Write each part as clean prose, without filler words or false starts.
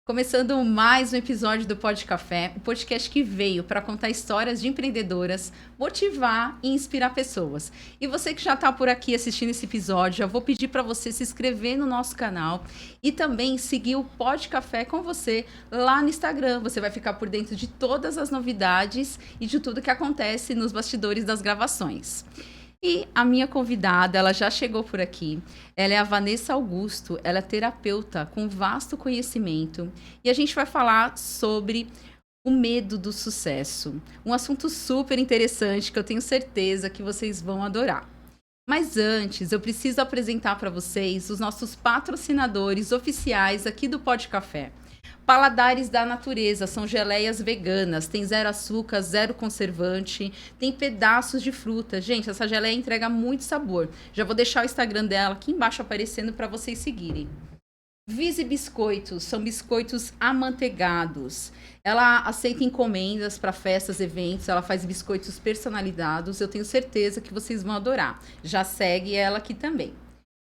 Começando mais um episódio do Pod Café, o podcast que veio para contar histórias de empreendedoras, motivar e inspirar pessoas. E você que já está por aqui assistindo esse episódio, eu vou pedir para você se inscrever no nosso canal e também seguir o Pod Café com você lá no Instagram. Você vai ficar por dentro de todas as novidades e de tudo que acontece nos bastidores das gravações. E a minha convidada, ela já chegou por aqui. Ela é a Vanessa Augusto, ela é terapeuta com vasto conhecimento. E a gente vai falar sobre o medo do sucesso. Um assunto super interessante que eu tenho certeza que vocês vão adorar. Mas antes, eu preciso apresentar para vocês os nossos patrocinadores oficiais aqui do Pod Café. Paladares da Natureza, são geleias veganas, tem 0 açúcar, 0 conservante, tem pedaços de fruta. Gente, essa geleia entrega muito sabor. Já vou deixar o Instagram dela aqui embaixo aparecendo para vocês seguirem. Vise Biscoitos, são biscoitos amanteigados. Ela aceita encomendas para festas, eventos, ela faz biscoitos personalizados. Eu tenho certeza que vocês vão adorar. Já segue ela aqui também.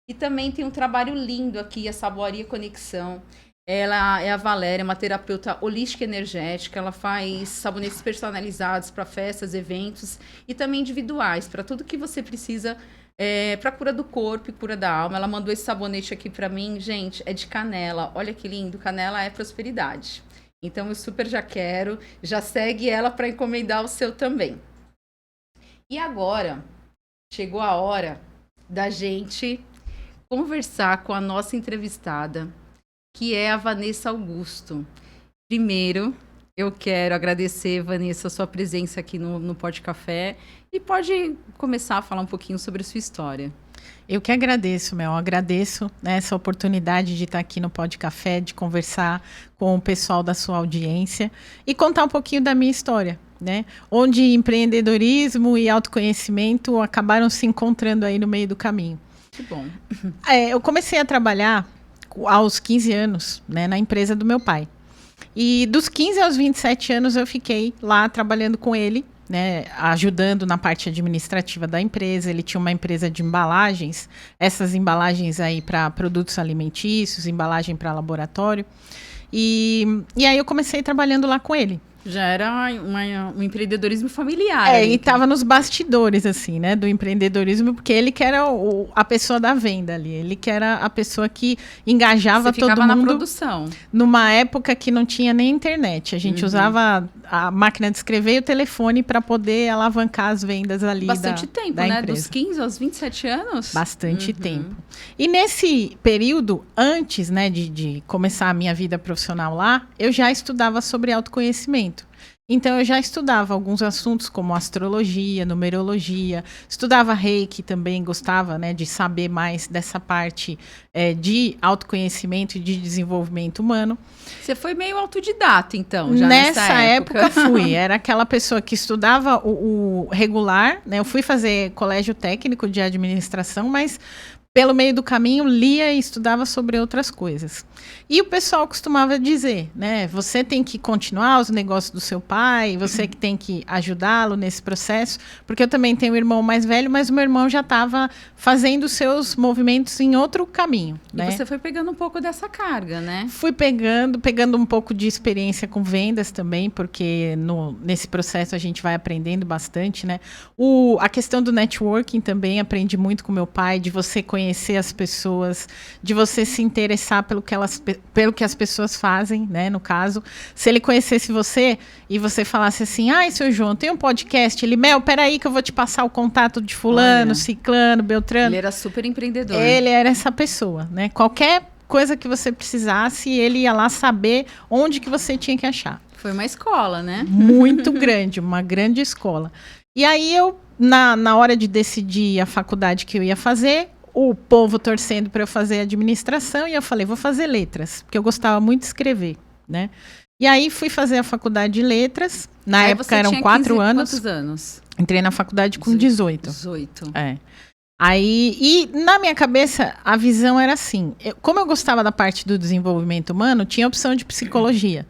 E também tem um trabalho lindo aqui, a Saboaria Conexão. Ela é a Valéria, uma terapeuta holística energética. Ela faz sabonetes personalizados para festas, eventos e também individuais, para tudo que você precisa, para cura do corpo e cura da alma. Ela mandou esse sabonete aqui para mim, gente, é de canela. Olha que lindo, canela é prosperidade. Então eu super já quero, já segue ela para encomendar o seu também. E agora, chegou a hora da gente conversar com a nossa entrevistada, que é a Vanessa Augusto. Primeiro, eu quero agradecer, Vanessa, a sua presença aqui no Pod Café e pode começar a falar um pouquinho sobre a sua história. Eu que agradeço, Mel. Agradeço, né, essa oportunidade de estar aqui no Pod Café, de conversar com o pessoal da sua audiência e contar um pouquinho da minha história, né? Onde empreendedorismo e autoconhecimento acabaram se encontrando aí no meio do caminho. Que bom. Eu comecei a trabalhar aos 15 anos, né, na empresa do meu pai. E dos 15 aos 27 anos eu fiquei lá trabalhando com ele, né, ajudando na parte administrativa da empresa. Ele tinha uma empresa de embalagens, essas embalagens aí para produtos alimentícios, embalagem para laboratório. E aí eu comecei trabalhando lá com ele. Já era um empreendedorismo familiar. E estava nos bastidores, assim, né, do empreendedorismo, porque ele que era a pessoa da venda ali, ele que era a pessoa que engajava todo mundo. Você ficava na produção. Numa época que não tinha nem internet, a gente usava a máquina de escrever e o telefone para poder alavancar as vendas ali Bastante tempo, da né? empresa. Dos 15 aos 27 anos? Bastante tempo. E nesse período, antes, né, de começar a minha vida profissional lá, eu já estudava sobre autoconhecimento. Então, eu já estudava alguns assuntos como astrologia, numerologia, estudava reiki também, gostava, né, de saber mais dessa parte de autoconhecimento e de desenvolvimento humano. Você foi meio autodidata, então, já nessa época fui. Era aquela pessoa que estudava o regular, né? Eu fui fazer colégio técnico de administração, mas pelo meio do caminho, lia e estudava sobre outras coisas. E o pessoal costumava dizer, né? Você tem que continuar os negócios do seu pai, você que tem que ajudá-lo nesse processo, porque eu também tenho um irmão mais velho, mas o meu irmão já estava fazendo seus movimentos em outro caminho. E você foi pegando um pouco dessa carga, né? Fui pegando um pouco de experiência com vendas também, porque nesse processo a gente vai aprendendo bastante, né? A questão do networking também aprendi muito com meu pai, de você conhecer as pessoas, de você se interessar pelo que as pessoas fazem, né? No caso, se ele conhecesse você e você falasse assim, seu João, tem um podcast? Ele, Mel, peraí que eu vou te passar o contato de fulano, ciclano, beltrano. Ele era super empreendedor. Ele era essa pessoa, né? Qualquer coisa que você precisasse, ele ia lá saber onde que você tinha que achar. Foi uma escola, né? Muito grande, uma grande escola. E aí eu, na hora de decidir a faculdade que eu ia fazer, o povo torcendo para eu fazer administração, e eu falei, vou fazer letras, porque eu gostava muito de escrever, né? E aí fui fazer a faculdade de letras, na época eram 4 anos. Quantos anos? Entrei na faculdade com 18. 18. Aí, e na minha cabeça, a visão era assim, como eu gostava da parte do desenvolvimento humano, tinha a opção de psicologia.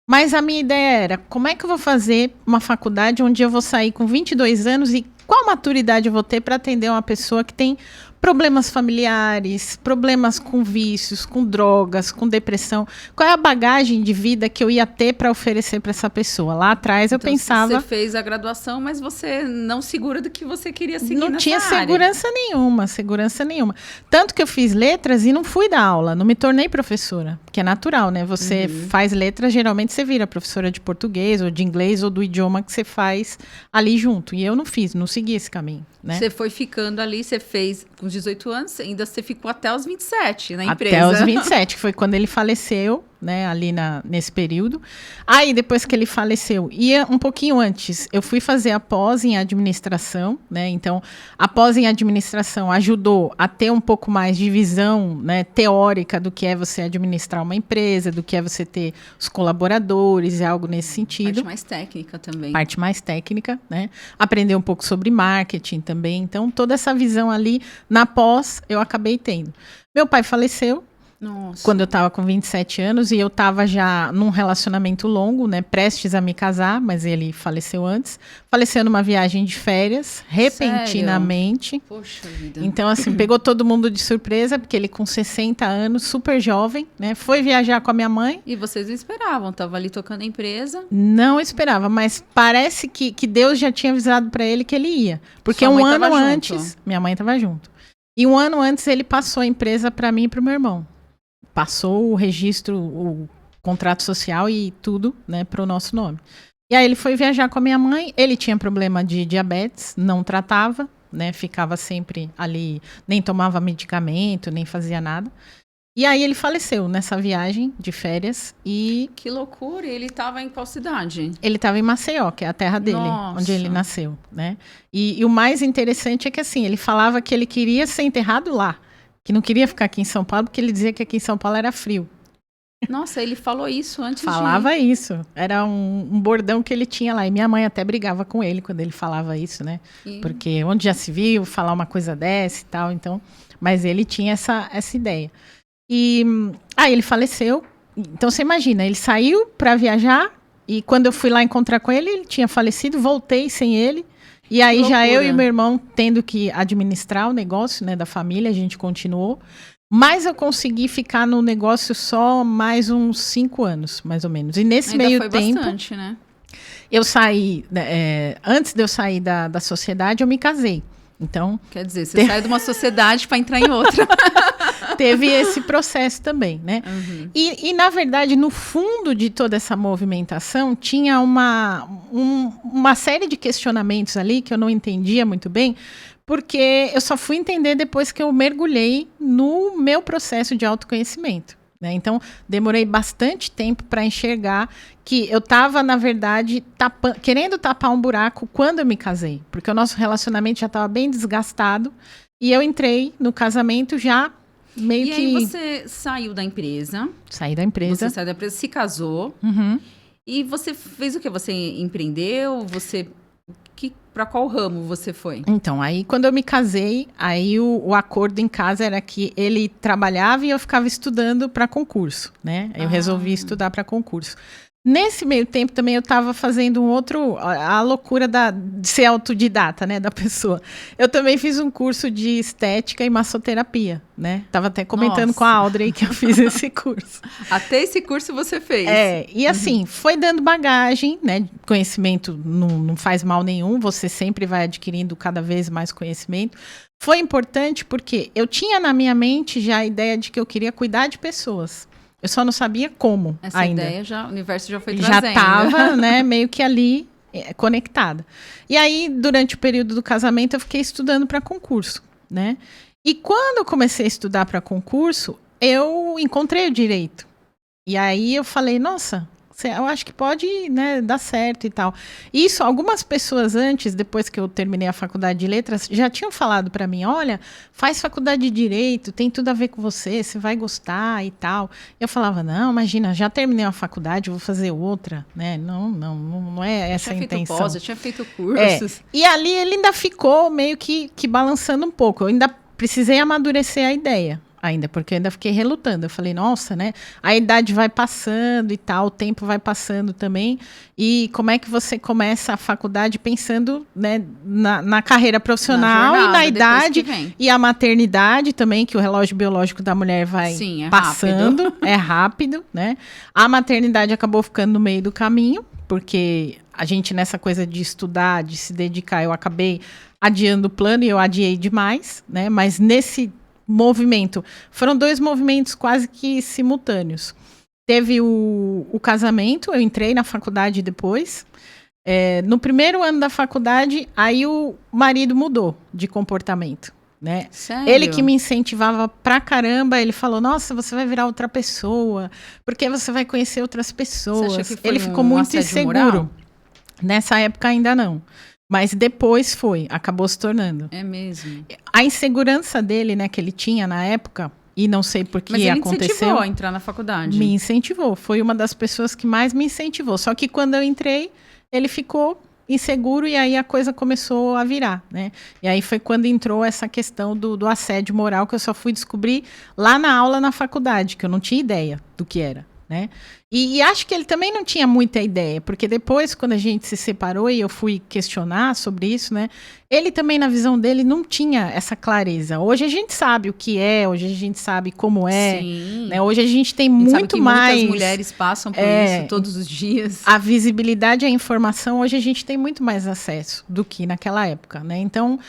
Mas a minha ideia era, como é que eu vou fazer uma faculdade onde eu vou sair com 22 anos e qual maturidade eu vou ter para atender uma pessoa que tem problemas familiares, problemas com vícios, com drogas, com depressão. Qual é a bagagem de vida que eu ia ter para oferecer para essa pessoa? Lá atrás eu pensava... Você fez a graduação, mas você não segura do que você queria seguir não nessa tinha área. segurança nenhuma. Tanto que eu fiz letras e não fui dar aula, não me tornei professora, que é natural, né? Você faz letras, geralmente você vira professora de português ou de inglês ou do idioma que você faz ali junto. E eu não fiz, não segui esse caminho, né? Você foi ficando ali, você fez com 18 anos, ainda você ficou até os 27 na empresa. Até os 27, que foi quando ele faleceu, né, ali nesse período. Aí, depois que ele faleceu, um pouquinho antes, eu fui fazer a pós em administração, né? Então, a pós em administração ajudou a ter um pouco mais de visão, né, teórica do que é você administrar uma empresa, do que é você ter os colaboradores e algo nesse sentido. Parte mais técnica também. Parte mais técnica, né? Aprender um pouco sobre marketing também. Então, toda essa visão ali, na pós, eu acabei tendo. Meu pai faleceu. Nossa. Quando eu estava com 27 anos e eu estava já num relacionamento longo, né, prestes a me casar, mas ele faleceu antes. Faleceu numa viagem de férias, repentinamente. Sério? Poxa vida. Então, assim, pegou todo mundo de surpresa, porque ele com 60 anos, super jovem, né, foi viajar com a minha mãe. E vocês não esperavam, tava ali tocando a empresa. Não esperava, mas parece que Deus já tinha avisado para ele que ele ia. Porque um ano antes, minha mãe estava junto. E um ano antes ele passou a empresa para mim e para o meu irmão. Passou o registro, o contrato social e tudo, né, para o nosso nome. E aí ele foi viajar com a minha mãe, ele tinha problema de diabetes, não tratava, né, ficava sempre ali, nem tomava medicamento, nem fazia nada. E aí ele faleceu nessa viagem de férias e... Que loucura, ele estava em qual cidade? Ele estava em Maceió, que é a terra dele, onde ele nasceu, né. E o mais interessante é que, assim, ele falava que ele queria ser enterrado lá. Que não queria ficar aqui em São Paulo, porque ele dizia que aqui em São Paulo era frio. Nossa, ele falou isso antes Falava isso. Era um bordão que ele tinha lá. E minha mãe até brigava com ele quando ele falava isso, né? Porque onde já se viu falar uma coisa dessa e tal. Então, mas ele tinha essa ideia. E aí ele faleceu. Então, você imagina, ele saiu para viajar e quando eu fui lá encontrar com ele, ele tinha falecido, voltei sem ele. E aí já eu e meu irmão tendo que administrar o negócio, né, da família, a gente continuou. Mas eu consegui ficar no negócio só mais uns 5 anos, mais ou menos. E nesse meio tempo, bastante, né? Eu saí, antes de eu sair da sociedade, eu me casei. Então, quer dizer, você sai de uma sociedade para entrar em outra. Teve esse processo também, né? Uhum. E, na verdade, no fundo de toda essa movimentação, tinha uma série de questionamentos ali que eu não entendia muito bem, porque eu só fui entender depois que eu mergulhei no meu processo de autoconhecimento. Então, demorei bastante tempo para enxergar que eu estava, na verdade, querendo tapar um buraco quando eu me casei. Porque o nosso relacionamento já estava bem desgastado. E eu entrei no casamento já meio que... E aí você saiu da empresa. Saí da empresa. Você saiu da empresa, se casou. Uhum. E você fez o quê? Você empreendeu? Para qual ramo você foi? Então, aí quando eu me casei, aí o acordo em casa era que ele trabalhava e eu ficava estudando para concurso, né? Eu resolvi estudar para concurso. Nesse meio tempo também eu estava fazendo a loucura de ser autodidata, né, da pessoa. Eu também fiz um curso de estética e massoterapia, né? Tava até comentando com a Audrey que eu fiz esse curso. Até esse curso você fez? E assim, foi dando bagagem, né? Conhecimento não faz mal nenhum, você sempre vai adquirindo cada vez mais conhecimento. Foi importante porque eu tinha na minha mente já a ideia de que eu queria cuidar de pessoas. Eu só não sabia como essa ainda. Ideia o universo já foi trazendo. Já estava, né, meio que ali conectada. E aí, durante o período do casamento, eu fiquei estudando para concurso, né? E quando eu comecei a estudar para concurso, eu encontrei o direito. E aí eu falei, nossa, eu acho que pode, né, dar certo e tal. Isso, algumas pessoas antes, depois que eu terminei a faculdade de letras, já tinham falado para mim, olha, faz faculdade de direito, tem tudo a ver com você vai gostar e tal. Eu falava, não, imagina, já terminei uma faculdade, vou fazer outra, né? Não é essa a intenção. Eu tinha feito cursos. E ali ele ainda ficou meio que balançando um pouco. Eu ainda precisei amadurecer a ideia. ainda, porque eu ainda fiquei relutando. Eu falei, nossa, né? A idade vai passando e tal, o tempo vai passando também. E como é que você começa a faculdade pensando, né, na carreira profissional e na idade e a maternidade também, que o relógio biológico da mulher vai passando. Rápido. É rápido, né? A maternidade acabou ficando no meio do caminho, porque a gente nessa coisa de estudar, de se dedicar, eu acabei adiando o plano e eu adiei demais, né? Mas nesse movimento, foram 2 movimentos quase que simultâneos. Teve o casamento, eu entrei na faculdade depois. No primeiro ano da faculdade, aí o marido mudou de comportamento, né? Sério? Ele que me incentivava pra caramba, ele falou, nossa, você vai virar outra pessoa, porque você vai conhecer outras pessoas. Você acha que foi ele ficou muito inseguro. Moral? Nessa época ainda não. Mas depois acabou se tornando. É mesmo. A insegurança dele, né, que ele tinha na época, e não sei por que aconteceu. Mas ele incentivou a entrar na faculdade. Me incentivou. Foi uma das pessoas que mais me incentivou. Só que quando eu entrei, ele ficou inseguro e aí a coisa começou a virar, né? E aí foi quando entrou essa questão do assédio moral, que eu só fui descobrir lá na aula na faculdade, que eu não tinha ideia do que era, né? E acho que ele também não tinha muita ideia, porque depois, quando a gente se separou e eu fui questionar sobre isso, né? Ele também, na visão dele, não tinha essa clareza. Hoje a gente sabe o que é, hoje a gente sabe como é. Sim. Né? Hoje a gente tem muito sabe que mais... muitas mulheres passam por isso todos os dias. A visibilidade e a informação, hoje a gente tem muito mais acesso do que naquela época, né? Então,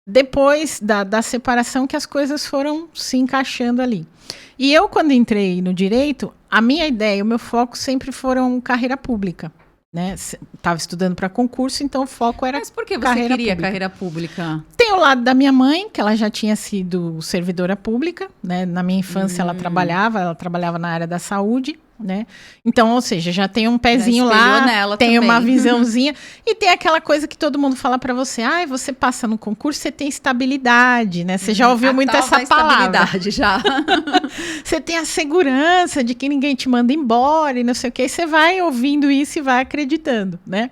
depois da separação que as coisas foram se encaixando ali. E eu, quando entrei no direito, a minha ideia, o meu foco sempre foram carreira pública, né? Estava estudando para concurso, então o foco era. Mas por que você queria carreira pública? Tem o lado da minha mãe, que ela já tinha sido servidora pública, né? Na minha infância ela trabalhava na área da saúde, né? Então, ou seja, já tem um pezinho lá, tem uma visãozinha e tem aquela coisa que todo mundo fala para você, você passa no concurso, você tem estabilidade, né? Você já ouviu muito essa palavra. Estabilidade, já. Você tem a segurança de que ninguém te manda embora e não sei o que, e você vai ouvindo isso e vai acreditando, né?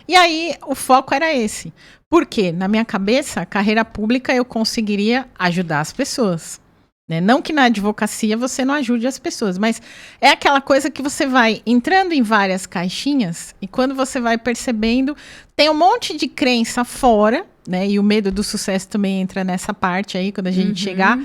E aí, o foco era esse. Por quê? Na minha cabeça, a carreira pública eu conseguiria ajudar as pessoas. Né? Não que na advocacia você não ajude as pessoas, mas é aquela coisa que você vai entrando em várias caixinhas e quando você vai percebendo, tem um monte de crença fora, né? E o medo do sucesso também entra nessa parte aí, quando a gente chegar.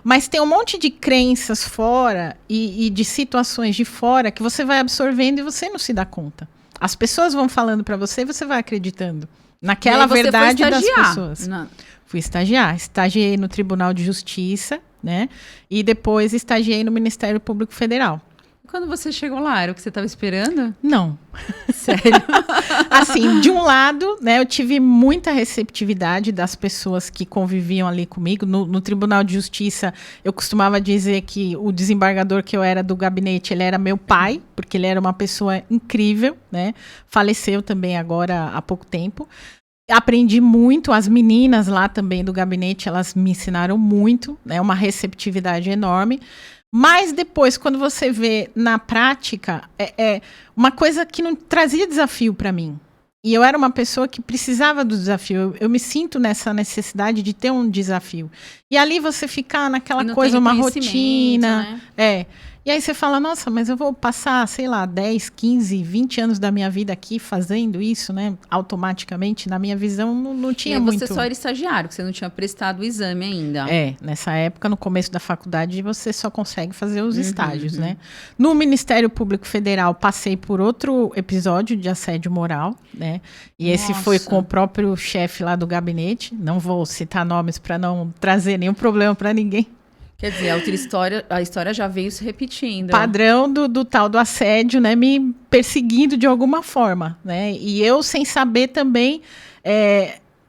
Mas tem um monte de crenças fora e de situações de fora que você vai absorvendo e você não se dá conta. As pessoas vão falando para você e você vai acreditando naquela verdade das pessoas. Fui estagiar. Estagiei no Tribunal de Justiça, né? E depois estagiei no Ministério Público Federal. Quando você chegou lá, era o que você estava esperando? Não. Sério? Assim, de um lado, né, eu tive muita receptividade das pessoas que conviviam ali comigo. No Tribunal de Justiça, eu costumava dizer que o desembargador que eu era do gabinete, ele era meu pai, porque ele era uma pessoa incrível, né? Faleceu também agora há pouco tempo. Aprendi muito, as meninas lá também do gabinete, elas me ensinaram muito, né? Uma receptividade enorme. Mas depois, quando você vê na prática, é uma coisa que não trazia desafio para mim. E eu era uma pessoa que precisava do desafio. Eu me sinto nessa necessidade de ter um desafio. E ali você ficar naquela coisa, uma rotina. Né? E aí você fala, nossa, mas eu vou passar, sei lá, 10, 15, 20 anos da minha vida aqui fazendo isso, né? Automaticamente, na minha visão, não tinha muito. E você só era estagiário, que você não tinha prestado o exame ainda. Nessa época, no começo da faculdade, você só consegue fazer os estágios, né? No Ministério Público Federal, passei por outro episódio de assédio moral, né? E esse foi com o próprio chefe lá do gabinete. Não vou citar nomes para não trazer nenhum problema para ninguém. Quer dizer, a história já veio se repetindo. Padrão do tal do assédio, né? Me perseguindo de alguma forma, né? E eu, sem saber também,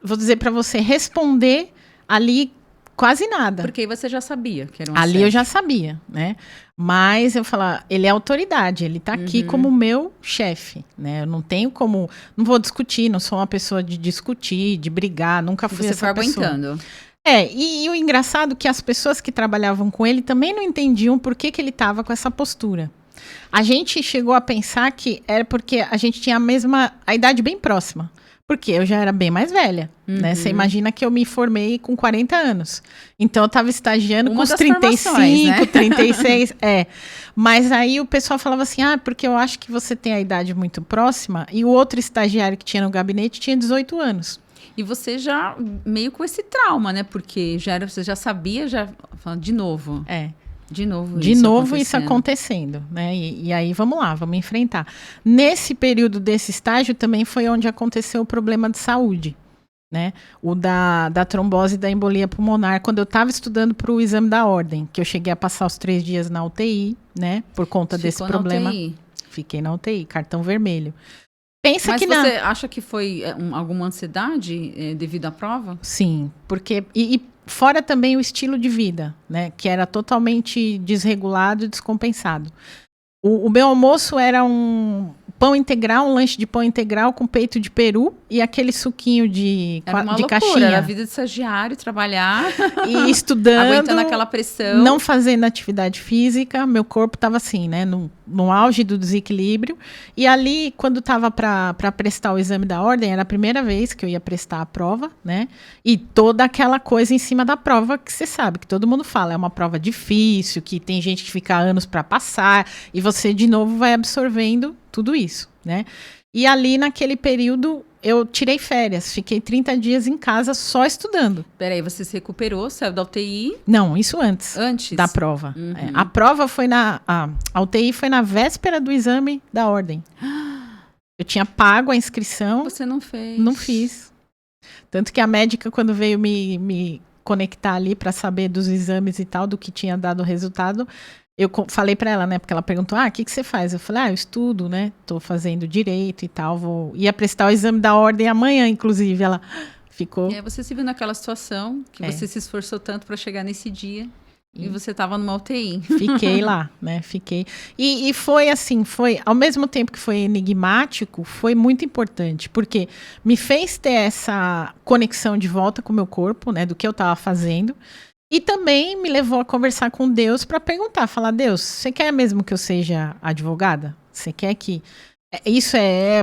vou dizer para você, responder ali quase nada. Porque você já sabia que era um assédio. Ali eu já sabia, né? Mas eu falar, ele é autoridade, ele tá aqui como meu chefe, né? Eu não tenho como, não vou discutir, não sou uma pessoa de discutir, de brigar, nunca fui essa pessoa. Você foi aguentando. E o engraçado é que as pessoas que trabalhavam com ele também não entendiam por que ele estava com essa postura. A gente chegou a pensar que era porque a gente tinha a idade bem próxima. Porque eu já era bem mais velha, né? Você imagina que eu me formei com 40 anos. Então, eu estava estagiando com os 35, né? 36, Mas aí o pessoal falava assim, porque eu acho que você tem a idade muito próxima, e o outro estagiário que tinha no gabinete tinha 18 anos. E você já meio com esse trauma, né? Porque você já sabia, de novo. De novo isso acontecendo, né? E aí vamos lá, vamos enfrentar. Nesse período desse estágio também foi onde aconteceu o problema de saúde, né? O da trombose e da embolia pulmonar, quando eu estava estudando para o exame da ordem, que eu cheguei a passar os 3 dias na UTI, né? Por conta desse problema. UTI. Fiquei na UTI, cartão vermelho. Mas você acha que foi alguma ansiedade devido à prova? Sim, porque... E fora também o estilo de vida, né? Que era totalmente desregulado e descompensado. O meu almoço era um pão integral, um lanche de pão integral com peito de peru e aquele suquinho de caixinha. Era a vida de estagiário, trabalhar. E estudando. Aguentando aquela pressão. Não fazendo atividade física. Meu corpo estava assim, né? No auge do desequilíbrio. E ali, quando estava para prestar o exame da ordem, era a primeira vez que eu ia prestar a prova, né? E toda aquela coisa em cima da prova que você sabe, que todo mundo fala. É uma prova difícil, que tem gente que fica anos para passar. E você, de novo, vai absorvendo tudo isso, né? E ali, naquele período, eu tirei férias. Fiquei 30 dias em casa só estudando. Peraí, você se recuperou, saiu da UTI? Não, isso antes. Antes? Da prova. A prova foi a UTI foi na véspera do exame da ordem. Eu tinha pago a inscrição. Você não fez? Não fiz. Tanto que a médica, quando veio me conectar ali para saber dos exames e tal, do que tinha dado o resultado... Eu falei para ela, né, porque ela perguntou, o que você faz? Eu falei, eu estudo, né, tô fazendo direito e tal, ia prestar o exame da ordem amanhã, inclusive, ela ficou... E aí você se viu naquela situação, que você se esforçou tanto para chegar nesse dia, e você estava numa UTI. Fiquei lá, né, fiquei. E foi assim, ao mesmo tempo que foi enigmático, foi muito importante, porque me fez ter essa conexão de volta com o meu corpo, né, do que eu estava fazendo. E também me levou a conversar com Deus para falar, Deus, você quer mesmo que eu seja advogada? Você quer que... Isso foi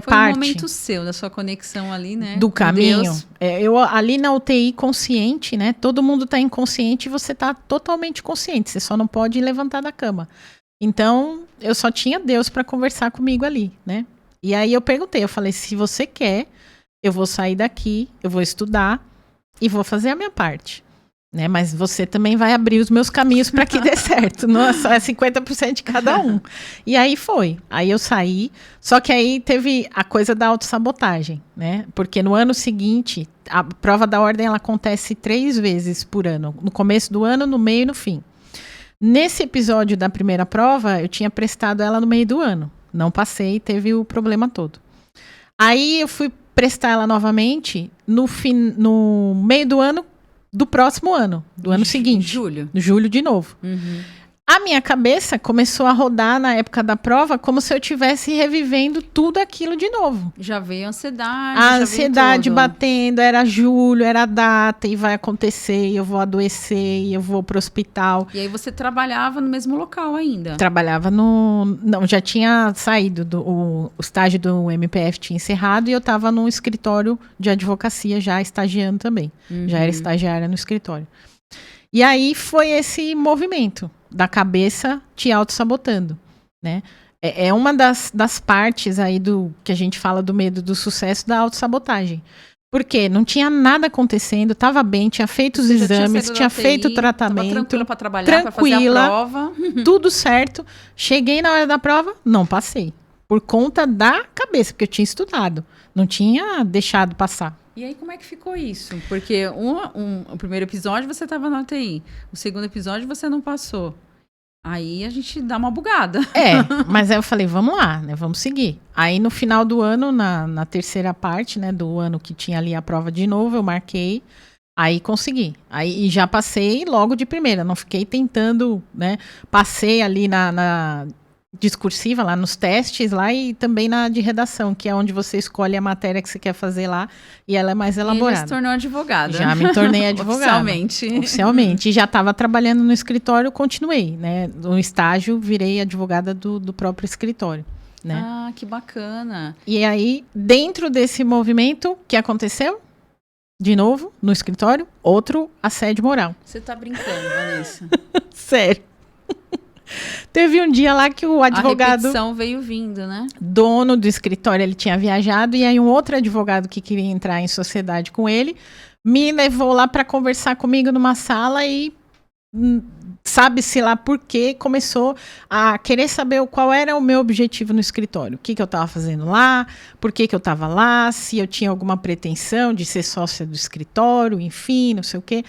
parte... Foi um momento seu, da sua conexão ali, né? Do caminho. Eu ali na UTI consciente, né? Todo mundo está inconsciente e você está totalmente consciente. Você só não pode levantar da cama. Então, eu só tinha Deus para conversar comigo ali, né? E aí eu perguntei, eu falei, se você quer, eu vou sair daqui, eu vou estudar e vou fazer a minha parte. Né, mas você também vai abrir os meus caminhos para que dê certo. Não é só 50% de cada um. E aí foi. Aí eu saí. Só que aí teve a coisa da autossabotagem, né? Porque no ano seguinte, a prova da ordem ela acontece 3 vezes por ano. No começo do ano, no meio e no fim. Nesse episódio da primeira prova, eu tinha prestado ela no meio do ano. Não passei, teve o problema todo. Aí eu fui prestar ela novamente no meio do ano do próximo ano, do ano seguinte. Julho de novo. A minha cabeça começou a rodar na época da prova como se eu estivesse revivendo tudo aquilo de novo. Já veio a ansiedade. A ansiedade batendo, era julho, era a data, e vai acontecer, e eu vou adoecer, e eu vou pro hospital. E aí você trabalhava no mesmo local ainda? Trabalhava não, já tinha saído, o estágio do MPF tinha encerrado, e eu estava num escritório de advocacia já estagiando também. Já era estagiária no escritório. E aí foi esse movimento da cabeça te auto-sabotando, né? É uma das partes aí do que a gente fala do medo do sucesso, da auto-sabotagem. Porque não tinha nada acontecendo, estava bem, tinha feito os exames, tinha feito o tratamento. Estava tranquila para trabalhar, para fazer a prova. Tudo certo. Cheguei na hora da prova, não passei. Por conta da cabeça, porque eu tinha estudado. Não tinha deixado passar. E aí, como é que ficou isso? Porque o primeiro episódio você estava na UTI. O segundo episódio você não passou. Aí a gente dá uma bugada. Mas aí eu falei, vamos lá, né? Vamos seguir. Aí no final do ano, na terceira parte, né? Do ano que tinha ali a prova de novo, eu marquei. Aí consegui. Aí já passei logo de primeira. Não fiquei tentando, né? Passei ali na discursiva, lá nos testes, lá e também na de redação, que é onde você escolhe a matéria que você quer fazer lá e ela é mais elaborada. E já se tornou advogada. Já me tornei advogada. Oficialmente. E já estava trabalhando no escritório, continuei, né? No estágio, virei advogada do próprio escritório. né? Ah, que bacana. E aí, dentro desse movimento, o que aconteceu? De novo, no escritório, outro assédio moral. Você tá brincando, Vanessa. Sério. Teve um dia lá que o advogado... A repetição veio vindo, né? Dono do escritório, ele tinha viajado, e aí um outro advogado que queria entrar em sociedade com ele, me levou lá para conversar comigo numa sala e... sabe-se lá por quê, começou a querer saber qual era o meu objetivo no escritório. O que eu estava fazendo lá, por que eu estava lá, se eu tinha alguma pretensão de ser sócia do escritório, enfim, não sei o quê.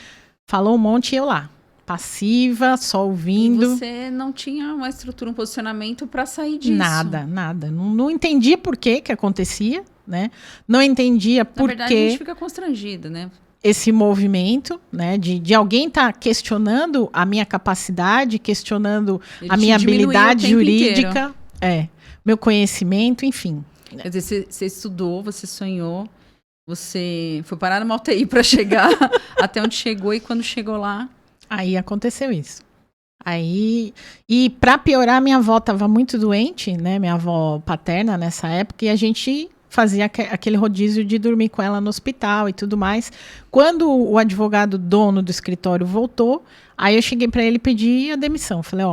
Falou um monte e eu lá. Passiva, só ouvindo. E você não tinha uma estrutura, um posicionamento para sair disso? Nada. Não entendia por que acontecia, né? Não entendia por que... Na verdade, a gente fica constrangido, né? Esse movimento, né, de alguém estar questionando a minha capacidade, questionando a minha habilidade jurídica, meu conhecimento, enfim. Quer dizer, você estudou, você sonhou, você foi parar numa UTI para chegar até onde chegou, e quando chegou lá... Aí aconteceu isso. Aí, e para piorar, minha avó estava muito doente, né, minha avó paterna nessa época, e a gente... fazia aquele rodízio de dormir com ela no hospital e tudo mais. Quando o advogado dono do escritório voltou, aí eu cheguei para ele e pedi a demissão. Falei,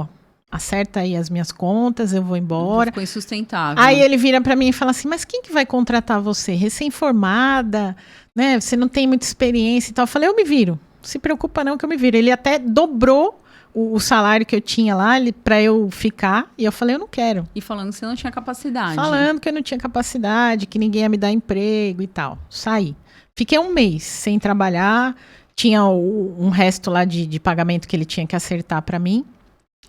acerta aí as minhas contas, eu vou embora. Ficou insustentável. Aí ele vira para mim e fala assim, mas quem que vai contratar você? Recém-formada, né? Você não tem muita experiência e tal. Eu falei, eu me viro. Não se preocupa não que eu me viro. Ele até dobrou o salário que eu tinha lá para eu ficar, e eu falei, eu não quero. E falando que você não tinha capacidade. Falando que eu não tinha capacidade, que ninguém ia me dar emprego e tal. Saí. Fiquei um mês sem trabalhar, tinha um resto lá de pagamento que ele tinha que acertar para mim.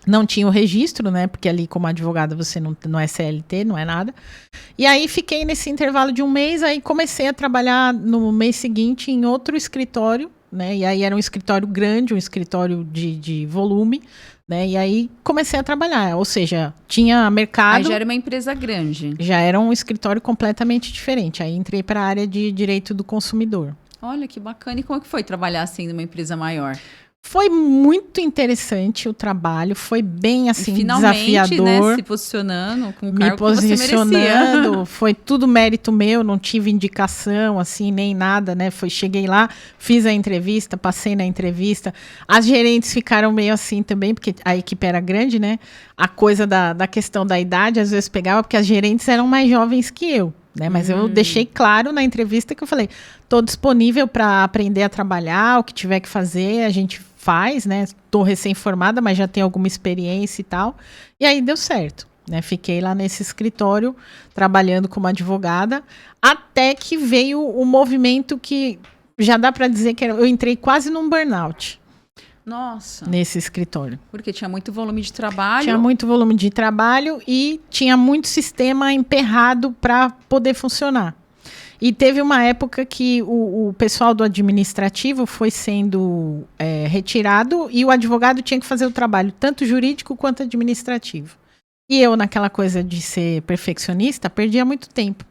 Não tinha o registro, né? Porque ali como advogada você não é CLT, não é nada. E aí fiquei nesse intervalo de um mês, aí comecei a trabalhar no mês seguinte em outro escritório, né? E aí era um escritório grande, um escritório de volume, né? E aí comecei a trabalhar, ou seja, tinha mercado. Aí já era uma empresa grande. Já era um escritório completamente diferente. Aí entrei para a área de direito do consumidor. Olha que bacana. E como é que foi trabalhar assim numa empresa maior? Foi muito interessante o trabalho, foi bem assim, finalmente, desafiador. Né, se posicionando com o me cargo posicionando, que você merecia. Foi tudo mérito meu, não tive indicação assim, nem nada, né? Cheguei lá, fiz a entrevista, passei na entrevista. As gerentes ficaram meio assim também, porque a equipe era grande, né? A coisa da questão da idade, às vezes pegava, porque as gerentes eram mais jovens que eu. Né? Mas eu deixei claro na entrevista que eu falei, estou disponível para aprender a trabalhar, o que tiver que fazer, a gente faz, né? Estou recém-formada, mas já tenho alguma experiência e tal. E aí deu certo, né? Fiquei lá nesse escritório, trabalhando como advogada, até que veio o movimento que já dá para dizer que eu entrei quase num burnout. Nossa. Nesse escritório. Porque tinha muito volume de trabalho. Tinha muito volume de trabalho e tinha muito sistema emperrado para poder funcionar. E teve uma época que o pessoal do administrativo foi sendo retirado e o advogado tinha que fazer o trabalho tanto jurídico quanto administrativo. E eu, naquela coisa de ser perfeccionista, perdia muito tempo.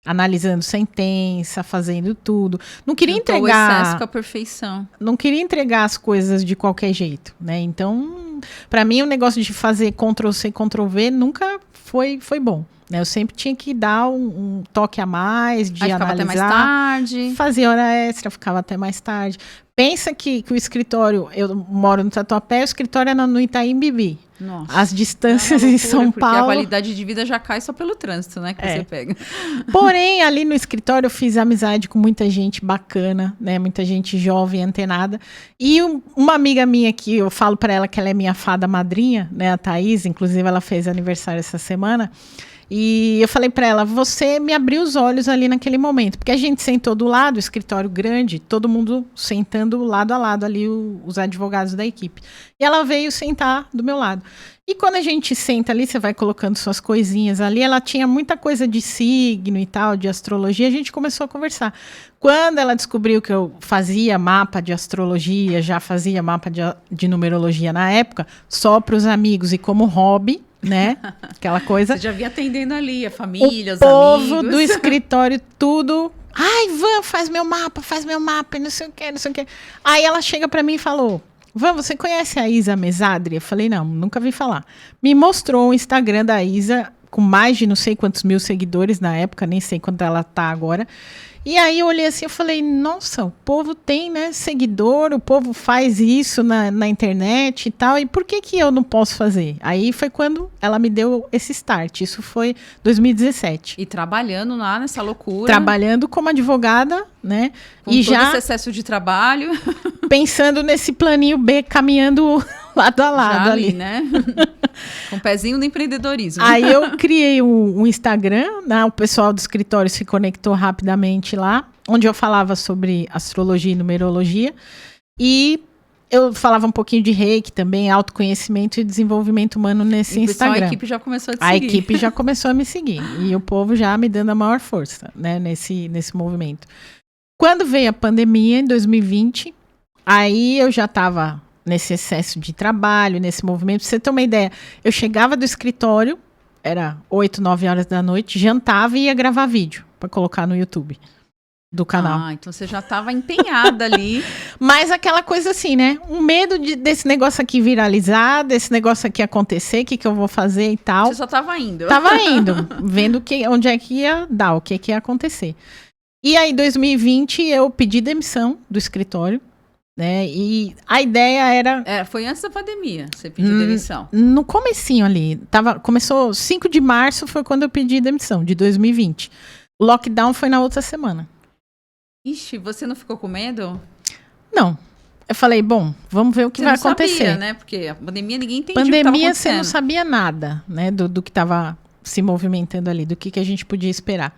Analisando sentença, fazendo tudo. Não queria entregar... o excesso com a perfeição. Não queria entregar as coisas de qualquer jeito, né? Então, para mim, o negócio de fazer Ctrl-C, Ctrl-V nunca foi bom. Né? Eu sempre tinha que dar um toque a mais, de analisar. Ficava até mais tarde. Fazia hora extra, ficava até mais tarde. Pensa que o escritório... Eu moro no Tatuapé, o escritório é no Itaim Bibi. Nossa, as distâncias em São Paulo. A qualidade de vida já cai só pelo trânsito, né? Que você pega. Porém, ali no escritório eu fiz amizade com muita gente bacana, né? Muita gente jovem, antenada. E uma amiga minha que eu falo para ela que ela é minha fada madrinha, né? A Thaís, inclusive ela fez aniversário essa semana. E eu falei para ela, você me abriu os olhos ali naquele momento. Porque a gente sentou do lado, escritório grande, todo mundo sentando lado a lado ali, os advogados da equipe. E ela veio sentar do meu lado. E quando a gente senta ali, você vai colocando suas coisinhas ali, ela tinha muita coisa de signo e tal, de astrologia, a gente começou a conversar. Quando ela descobriu que eu fazia mapa de astrologia, já fazia mapa de numerologia na época, só para os amigos e como hobby, né? Aquela coisa. Você já via atendendo ali, a família, os amigos. O povo amigos. do escritório, tudo. Ai, Van, faz meu mapa, não sei o que, não sei o que. Aí ela chega para mim e falou, Van, você conhece a Isa Mesadri? Eu falei, não, nunca vi falar. Me mostrou o Instagram da Isa com mais de não sei quantos mil seguidores na época, nem sei quanto ela tá agora. E aí eu olhei assim, eu falei, nossa, o povo tem, né, seguidor, o povo faz isso na internet e tal, e por que eu não posso fazer? Aí foi quando ela me deu esse start, isso foi 2017. E trabalhando lá nessa loucura. Trabalhando como advogada, né? Com e todo já esse excesso de trabalho. Pensando nesse planinho B, caminhando lado a lado já ali. né? Com o pezinho do empreendedorismo. Aí eu criei um Instagram, né? O pessoal do escritório se conectou rapidamente lá, onde eu falava sobre astrologia e numerologia. E eu falava um pouquinho de reiki também, autoconhecimento e desenvolvimento humano nesse Instagram. A equipe já começou a te seguir. A seguir. equipe já começou a me seguir. E o povo já me dando a maior força, né? Nesse movimento. Quando veio a pandemia, em 2020, aí eu já estava nesse excesso de trabalho, nesse movimento. Pra você ter uma ideia, eu chegava do escritório, era 8, 9 horas da noite, jantava e ia gravar vídeo para colocar no YouTube do canal. Ah, então você já estava empenhada ali. Mas aquela coisa assim, né? Um medo desse negócio aqui viralizar, desse negócio aqui acontecer, o que eu vou fazer e tal. Você só estava indo. Tava indo, vendo onde é que ia dar, o que ia acontecer. E aí, em 2020, eu pedi demissão do escritório. Né? E a ideia era... foi antes da pandemia, você pediu demissão. No comecinho ali. Começou 5 de março, foi quando eu pedi demissão, de 2020. O lockdown foi na outra semana. Ixi, você não ficou com medo? Não. Eu falei, bom, vamos ver o que vai acontecer. Sabia, né? Porque a pandemia ninguém entendia pandemia, o que estava acontecendo. Você não sabia nada, né? Do que estava se movimentando ali, do que a gente podia esperar.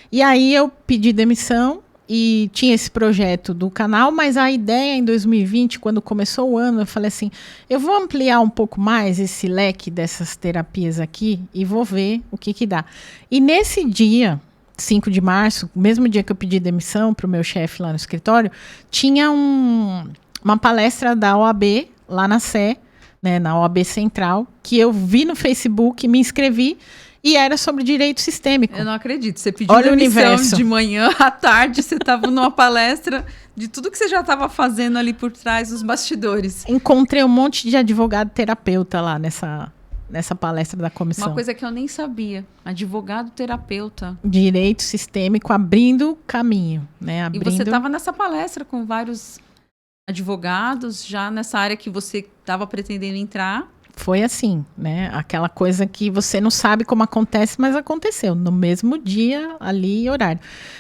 E aí eu pedi demissão. E tinha esse projeto do canal, mas a ideia em 2020, quando começou o ano, eu falei assim, eu vou ampliar um pouco mais esse leque dessas terapias aqui e vou ver o que dá. E nesse dia, 5 de março, mesmo dia que eu pedi demissão para o meu chefe lá no escritório, tinha uma palestra da OAB lá na Sé, né, na OAB Central, que eu vi no Facebook, me inscrevi, e era sobre direito sistêmico. Eu não acredito. Você pediu demissão de manhã, à tarde, você estava numa palestra de tudo que você já estava fazendo ali por trás dos bastidores. Encontrei um monte de advogado terapeuta lá nessa palestra da comissão. Uma coisa que eu nem sabia. Advogado terapeuta. Direito sistêmico abrindo caminho. Né? E você estava nessa palestra com vários advogados, já nessa área que você estava pretendendo entrar. Foi assim, né? Aquela coisa que você não sabe como acontece, mas aconteceu no mesmo dia, ali, horário.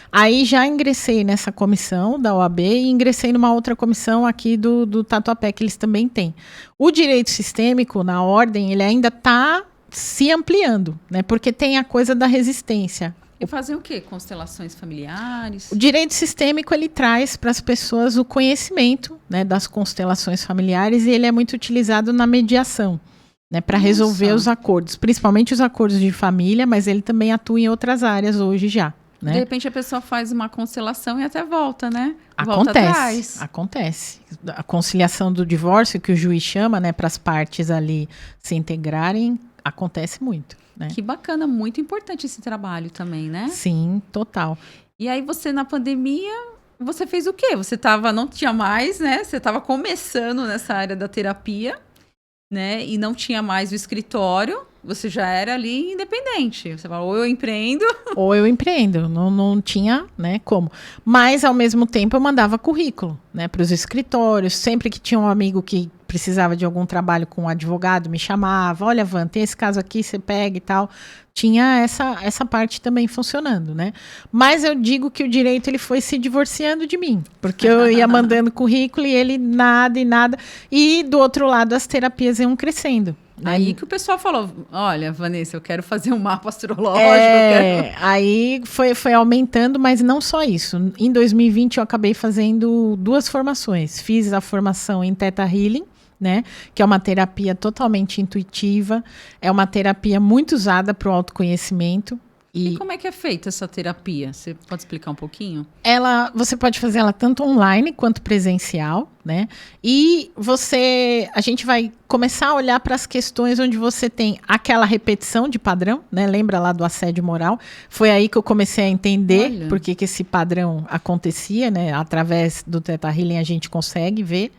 Aí já ingressei nessa comissão da OAB e ingressei numa outra comissão aqui do Tatuapé, que eles também têm. O direito sistêmico, na ordem, ele ainda está se ampliando, né? Porque tem a coisa da resistência. E fazer o quê? Constelações familiares? O direito sistêmico, ele traz para as pessoas o conhecimento, né, das constelações familiares, e ele é muito utilizado na mediação, né, para resolver os acordos, principalmente os acordos de família, mas ele também atua em outras áreas hoje já. Né? De repente a pessoa faz uma constelação e até volta, né? Acontece. A conciliação do divórcio, que o juiz chama, né, para as partes ali se integrarem, acontece muito. Né? Que bacana, muito importante esse trabalho também, né? Sim, total. E aí você, na pandemia, você fez o quê? Você não tinha mais, né? Você estava começando nessa área da terapia, né? E não tinha mais o escritório, você já era ali independente. Você fala, ou eu empreendo... Ou eu empreendo, não tinha, né, como. Mas, ao mesmo tempo, eu mandava currículo, né, para os escritórios. Sempre que tinha um amigo que precisava de algum trabalho com um advogado, me chamava. Olha, Van, tem esse caso aqui, você pega e tal. Tinha essa parte também funcionando, né? Mas eu digo que o direito, ele foi se divorciando de mim. Porque eu ia mandando currículo e ele nada e nada. E, do outro lado, as terapias iam crescendo. Aí que o pessoal falou, olha, Vanessa, eu quero fazer um mapa astrológico. Aí foi aumentando, mas não só isso. Em 2020 eu acabei fazendo 2 formações. Fiz a formação em Theta Healing, né, que é uma terapia totalmente intuitiva, é uma terapia muito usada para o autoconhecimento. E como é que é feita essa terapia? Você pode explicar um pouquinho? Você pode fazer ela tanto online quanto presencial, né? E a gente vai começar a olhar para as questões onde você tem aquela repetição de padrão, né? Lembra lá do assédio moral? Foi aí que eu comecei a entender por que esse padrão acontecia, né? Através do Theta Healing a gente consegue ver.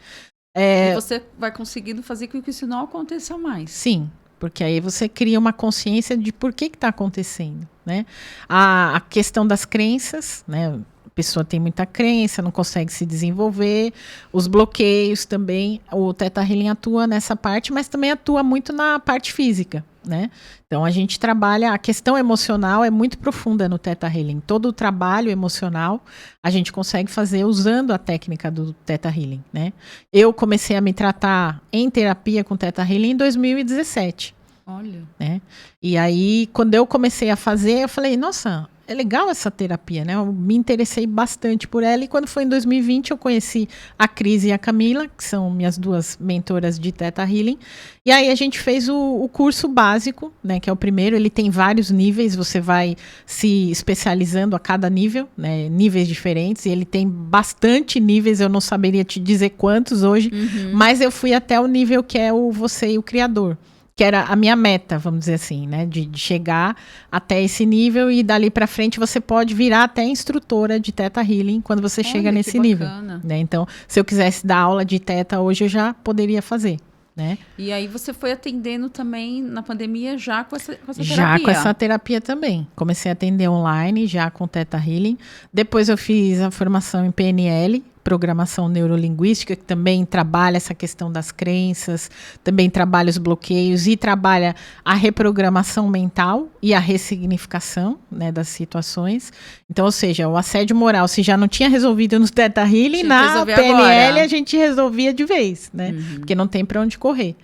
E você vai conseguindo fazer com que isso não aconteça mais. Sim. porque aí você cria uma consciência de por que está acontecendo, né? A questão das crenças, né? A pessoa tem muita crença, não consegue se desenvolver, os bloqueios também, o Theta Healing atua nessa parte, mas também atua muito na parte física, né? Então a gente trabalha, a questão emocional é muito profunda no Theta Healing. Todo o trabalho emocional a gente consegue fazer usando a técnica do Theta Healing, né? Eu comecei a me tratar em terapia com Theta Healing em 2017. Olha. Né? E aí, quando eu comecei a fazer, eu falei, nossa, é legal essa terapia, né? Eu me interessei bastante por ela, e quando foi em 2020 eu conheci a Cris e a Camila, que são minhas duas mentoras de Theta Healing, e aí a gente fez o curso básico, né, que é o primeiro. Ele tem vários níveis, você vai se especializando a cada nível, né, níveis diferentes, e ele tem bastante níveis, eu não saberia te dizer quantos hoje, mas eu fui até o nível que é o Você e o Criador, que era a minha meta, vamos dizer assim, né, de chegar até esse nível, e dali para frente você pode virar até instrutora de Theta Healing quando você chega nesse nível, né? Então, se eu quisesse dar aula de Theta hoje, eu já poderia fazer, né? E aí você foi atendendo também na pandemia já com essa terapia? Já com essa terapia também. Comecei a atender online já com Theta Healing. Depois eu fiz a formação em PNL, Programação Neurolinguística, que também trabalha essa questão das crenças, também trabalha os bloqueios e trabalha a reprogramação mental e a ressignificação, né, das situações. Então, ou seja, o assédio moral, se já não tinha resolvido no Theta Healing, na PNL agora a gente resolvia de vez, né? Porque não tem para onde correr.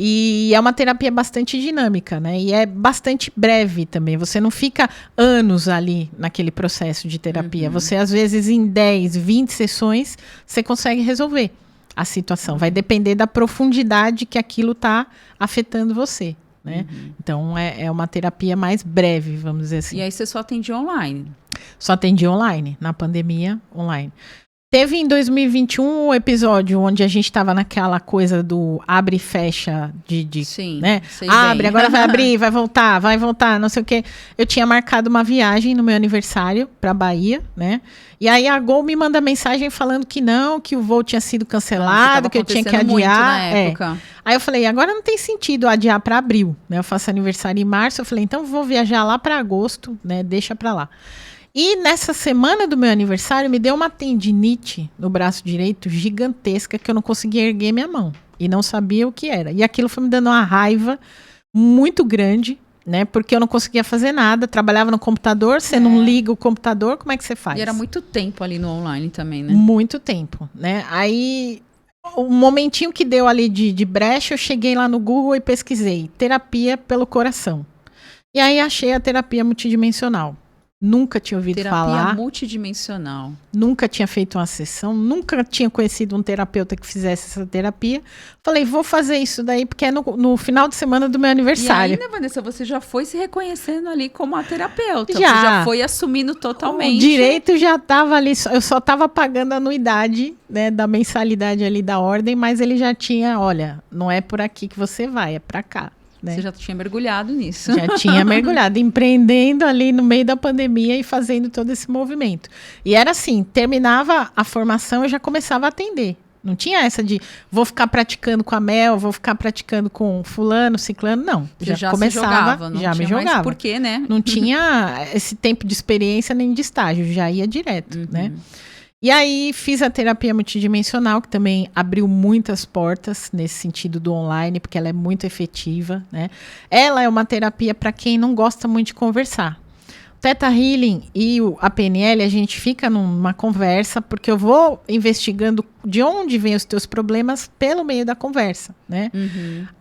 E é uma terapia bastante dinâmica, né? E é bastante breve também. Você não fica anos ali naquele processo de terapia. Você, às vezes, em 10, 20 sessões, você consegue resolver a situação. Vai depender da profundidade que aquilo está afetando você, né? Então, é uma terapia mais breve, vamos dizer assim. E aí você só atendia online? Só atendia online, na pandemia, online. Teve em 2021 um episódio onde a gente estava naquela coisa do abre e fecha Sim, né? Abre, agora vai abrir, vai voltar, não sei o quê. Eu tinha marcado uma viagem no meu aniversário para Bahia, né? E aí a Gol me manda mensagem falando que não, que o voo tinha sido cancelado, que eu tinha que adiar. Muito na época. Aí eu falei, agora não tem sentido adiar para abril, né? Eu faço aniversário em março, eu falei, então vou viajar lá para agosto, né? Deixa para lá. E nessa semana do meu aniversário, me deu uma tendinite no braço direito gigantesca, que eu não conseguia erguer minha mão. E não sabia o que era. E aquilo foi me dando uma raiva muito grande, né? Porque eu não conseguia fazer nada. Trabalhava no computador, você não liga o computador, como é que você faz? E era muito tempo ali no online também, né? Muito tempo, né? Aí, o momentinho que deu ali de brecha, eu cheguei lá no Google e pesquisei terapia pelo coração. E aí achei a terapia multidimensional. Nunca tinha ouvido falar. Terapia multidimensional. Nunca tinha feito uma sessão, nunca tinha conhecido um terapeuta que fizesse essa terapia. Falei, vou fazer isso daí, porque é no final de semana do meu aniversário. E aí, né, Vanessa, você já foi se reconhecendo ali como a terapeuta. Já. Você já foi assumindo totalmente. O direito já estava ali, eu só estava pagando a anuidade, né, da mensalidade ali da ordem, mas ele já tinha, olha, não é por aqui que você vai, é para cá. Né? Você já tinha mergulhado nisso. Já tinha mergulhado, empreendendo ali no meio da pandemia e fazendo todo esse movimento. E era assim, terminava a formação, eu já começava a atender. Não tinha essa de, vou ficar praticando com a Mel, vou ficar praticando com fulano, ciclano, não. Você já começava, se jogava, não já tinha me jogava. mais por quê, né? Não tinha esse tempo de experiência nem de estágio, já ia direto, né? E aí fiz a terapia multidimensional, que também abriu muitas portas nesse sentido do online, porque ela é muito efetiva, né? Ela é uma terapia para quem não gosta muito de conversar. O Theta Healing e a PNL, a gente fica numa conversa, porque eu vou investigando de onde vêm os teus problemas pelo meio da conversa, né?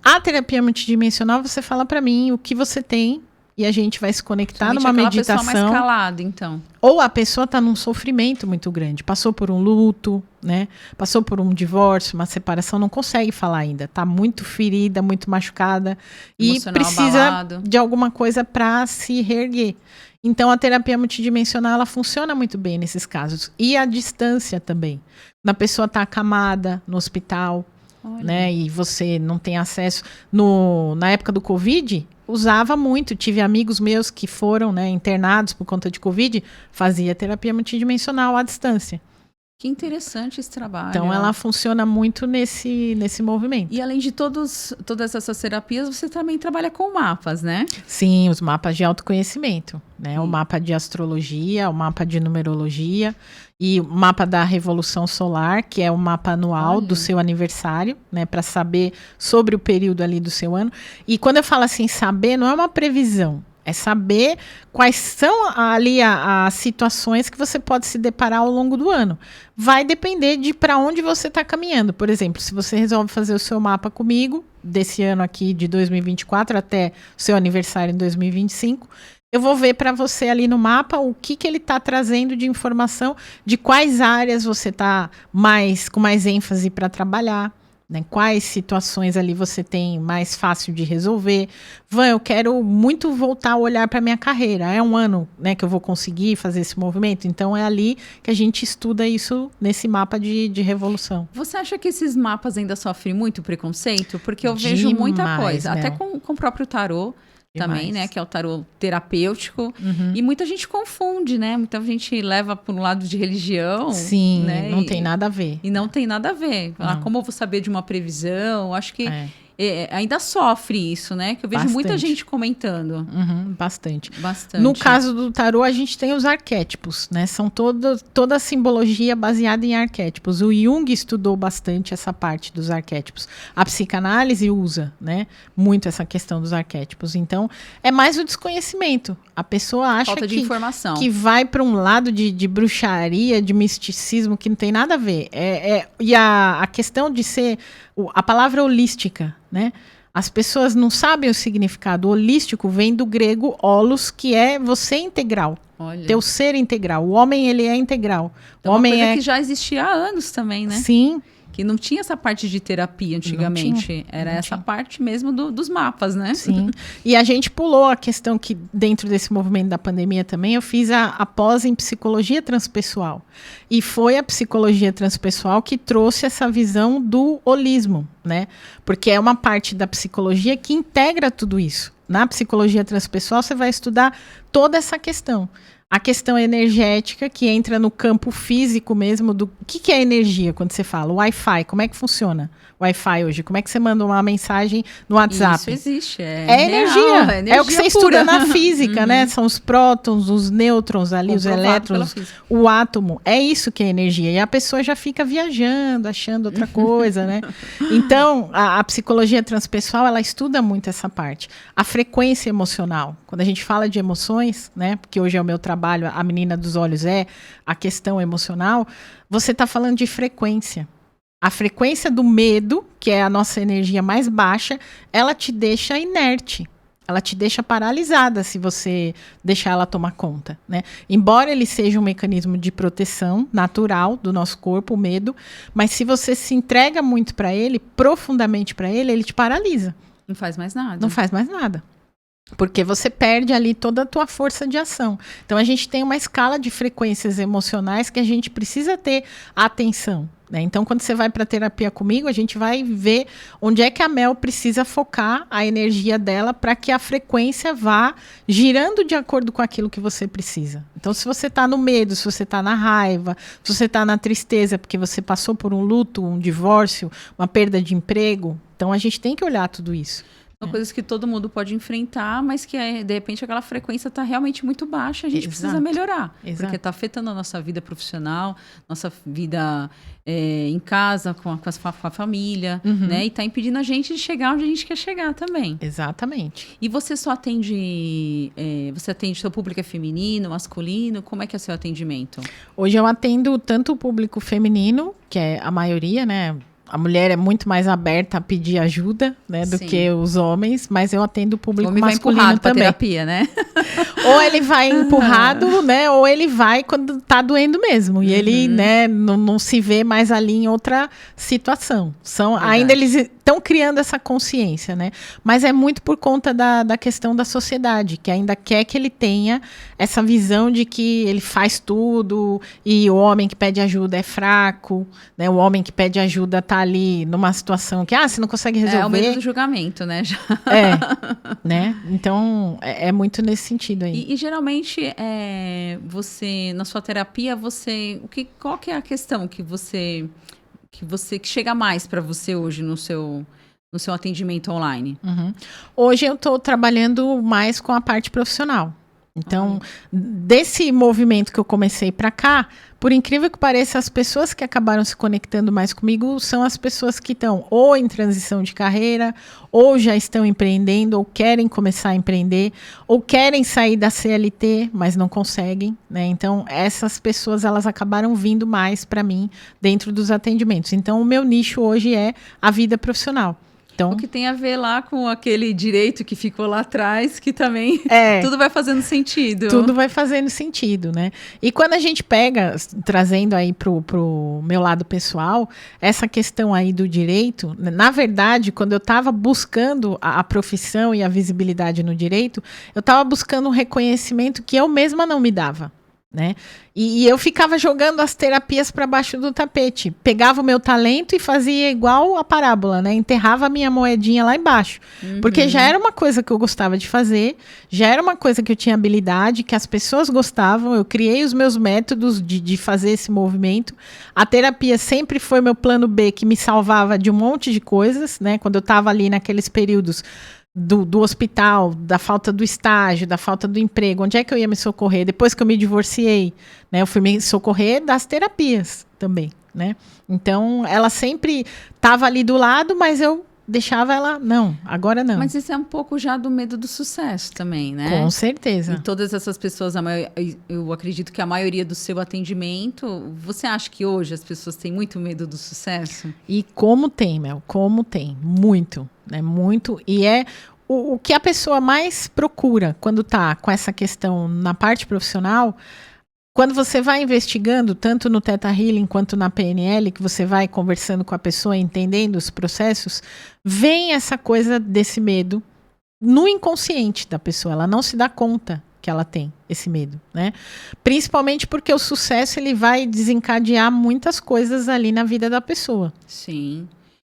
A terapia multidimensional, você fala para mim o que você tem, e a gente vai se conectar numa meditação. Pessoa mais calada, então. Ou a pessoa está num sofrimento muito grande, passou por um luto, né? Passou por um divórcio, uma separação, não consegue falar ainda, está muito ferida, muito machucada e precisa abalado. De alguma coisa para se reerguer. Então a terapia multidimensional, ela funciona muito bem nesses casos. E a distância também. Quando a pessoa está acamada no hospital, né? E você não tem acesso. Na época do Covid, usava muito. Tive amigos meus que foram, né, internados por conta de Covid, fazia terapia multidimensional à distância. Que interessante esse trabalho. Então, ela funciona muito nesse movimento. E além de todas essas terapias, você também trabalha com mapas, né? Sim, os mapas de autoconhecimento, né? O mapa de astrologia, o mapa de numerologia e o mapa da Revolução Solar, que é o mapa anual do seu aniversário, né? Para saber sobre o período ali do seu ano. E quando eu falo assim, saber, não é uma previsão. É saber quais são ali as situações que você pode se deparar ao longo do ano. Vai depender de para onde você está caminhando. Por exemplo, se você resolve fazer o seu mapa comigo, desse ano aqui de 2024 até o seu aniversário em 2025, eu vou ver para você ali no mapa o que ele está trazendo de informação, de quais áreas você está com mais ênfase para trabalhar. Né, quais situações ali você tem mais fácil de resolver. Eu quero muito voltar a olhar para a minha carreira. É um ano, né, que eu vou conseguir fazer esse movimento. Então, é ali que a gente estuda isso nesse mapa de revolução. Você acha que esses mapas ainda sofrem muito preconceito? Porque eu vejo muita coisa. Até com o próprio tarô. Também, né? Que é o tarô terapêutico. E muita gente confunde, né? Muita gente leva para um lado de religião. Sim, né? Não tem nada a ver. E não tem nada a ver. Como eu vou saber de uma previsão? Acho que ainda sofre isso, né? Que eu vejo muita gente comentando. Bastante. Bastante. No caso do tarô, a gente tem os arquétipos, né? São toda a simbologia baseada em arquétipos. O Jung estudou bastante essa parte dos arquétipos. A psicanálise usa, né? Muito essa questão dos arquétipos. Então, é mais o desconhecimento. A pessoa acha falta de informação. Que vai para um lado de bruxaria, de misticismo, que não tem nada a ver. E a questão de ser... A palavra holística, né? As pessoas não sabem o significado. O holístico vem do grego holos, que é você integral. Olha. Teu ser integral. O homem, ele é integral. Então, o homem uma coisa que já existia há anos também, né? Sim. Que não tinha essa parte de terapia antigamente. Era essa parte mesmo dos mapas, né? Sim. E a gente pulou a questão que, dentro desse movimento da pandemia também, eu fiz a pós em psicologia transpessoal. E foi a psicologia transpessoal que trouxe essa visão do holismo, né? Porque é uma parte da psicologia que integra tudo isso. Na psicologia transpessoal, você vai estudar toda essa questão. A questão energética, que entra no campo físico mesmo, do que é energia, quando você fala? O Wi-Fi, como é que funciona? O Wi-Fi hoje, como é que você manda uma mensagem no WhatsApp? Isso existe, é energia. É o que você estuda na física, né? São os prótons, os nêutrons ali, os elétrons, o átomo. É isso que é energia. E a pessoa já fica viajando, achando outra coisa, né? Então, a psicologia transpessoal, ela estuda muito essa parte. A frequência emocional. Quando a gente fala de emoções, né? Porque hoje é o meu trabalho, a menina dos olhos é a questão emocional, você está falando de frequência. A frequência do medo, que é a nossa energia mais baixa, ela te deixa inerte. Ela te deixa paralisada se você deixar ela tomar conta, né? Embora ele seja um mecanismo de proteção natural do nosso corpo, o medo, mas se você se entrega muito para ele, profundamente para ele, ele te paralisa. Não faz mais nada. Não faz mais nada. Porque você perde ali toda a tua força de ação. Então, a gente tem uma escala de frequências emocionais que a gente precisa ter atenção. Né? Então, quando você vai para a terapia comigo, a gente vai ver onde é que a Mel precisa focar a energia dela para que a frequência vá girando de acordo com aquilo que você precisa. Então, se você está no medo, se você está na raiva, se você está na tristeza porque você passou por um luto, um divórcio, uma perda de emprego, então a gente tem que olhar tudo isso. São coisas que todo mundo pode enfrentar, mas que, de repente, aquela frequência está realmente muito baixa. A gente precisa melhorar. Exato. Porque está afetando a nossa vida profissional, nossa vida em casa, com a família, né? E está impedindo a gente de chegar onde a gente quer chegar também. Exatamente. E você só atende... você atende, seu público é feminino, masculino? Como é que é o seu atendimento? Hoje eu atendo tanto o público feminino, que é a maioria, né? A mulher é muito mais aberta a pedir ajuda, né, do que os homens, mas eu atendo o público masculino também. Pra terapia, né? Ou ele vai empurrado, né, ou ele vai quando tá doendo mesmo. E ele, né, não se vê mais ali em outra situação. Ainda eles estão criando essa consciência, né? Mas é muito por conta da questão da sociedade, que ainda quer que ele tenha essa visão de que ele faz tudo e o homem que pede ajuda é fraco, né? O homem que pede ajuda tá ali numa situação que, você não consegue resolver. É o medo do julgamento, né? Né? Então, é muito nesse sentido aí. E geralmente, você, na sua terapia, qual que é a questão que chega mais para você hoje no seu atendimento online? Uhum. Hoje eu estou trabalhando mais com a parte profissional. Então, desse movimento que eu comecei para cá, por incrível que pareça, as pessoas que acabaram se conectando mais comigo são as pessoas que estão ou em transição de carreira, ou já estão empreendendo, ou querem começar a empreender, ou querem sair da CLT, mas não conseguem, né? Então, essas pessoas, elas acabaram vindo mais para mim dentro dos atendimentos. Então, o meu nicho hoje é a vida profissional. Então, o que tem a ver lá com aquele direito que ficou lá atrás, que também tudo vai fazendo sentido. Tudo vai fazendo sentido, né? E quando a gente pega, trazendo aí pro meu lado pessoal, essa questão aí do direito, na verdade, quando eu estava buscando a profissão e a visibilidade no direito, eu estava buscando um reconhecimento que eu mesma não me dava. Né? E eu ficava jogando as terapias para baixo do tapete. Pegava o meu talento e fazia igual a parábola, né? Enterrava a minha moedinha lá embaixo. Porque já era uma coisa que eu gostava de fazer, já era uma coisa que eu tinha habilidade, que as pessoas gostavam. Eu criei os meus métodos de fazer esse movimento. A terapia sempre foi meu plano B, que me salvava de um monte de coisas, né? Quando eu estava ali naqueles períodos do hospital, da falta do estágio, da falta do emprego, onde é que eu ia me socorrer? Depois que eu me divorciei, né, eu fui me socorrer das terapias também, né? Então, ela sempre estava ali do lado, mas eu deixava ela, não, agora não. Mas isso é um pouco já do medo do sucesso também, né? Com certeza. E todas essas pessoas, eu acredito que a maioria do seu atendimento, você acha que hoje as pessoas têm muito medo do sucesso? E como tem, Mel, como tem, muito, né, muito, e é o que a pessoa mais procura quando está com essa questão na parte profissional. Quando você vai investigando, tanto no Theta Healing quanto na PNL, que você vai conversando com a pessoa, entendendo os processos, vem essa coisa desse medo no inconsciente da pessoa. Ela não se dá conta que ela tem esse medo, né? Principalmente porque o sucesso ele vai desencadear muitas coisas ali na vida da pessoa. Sim.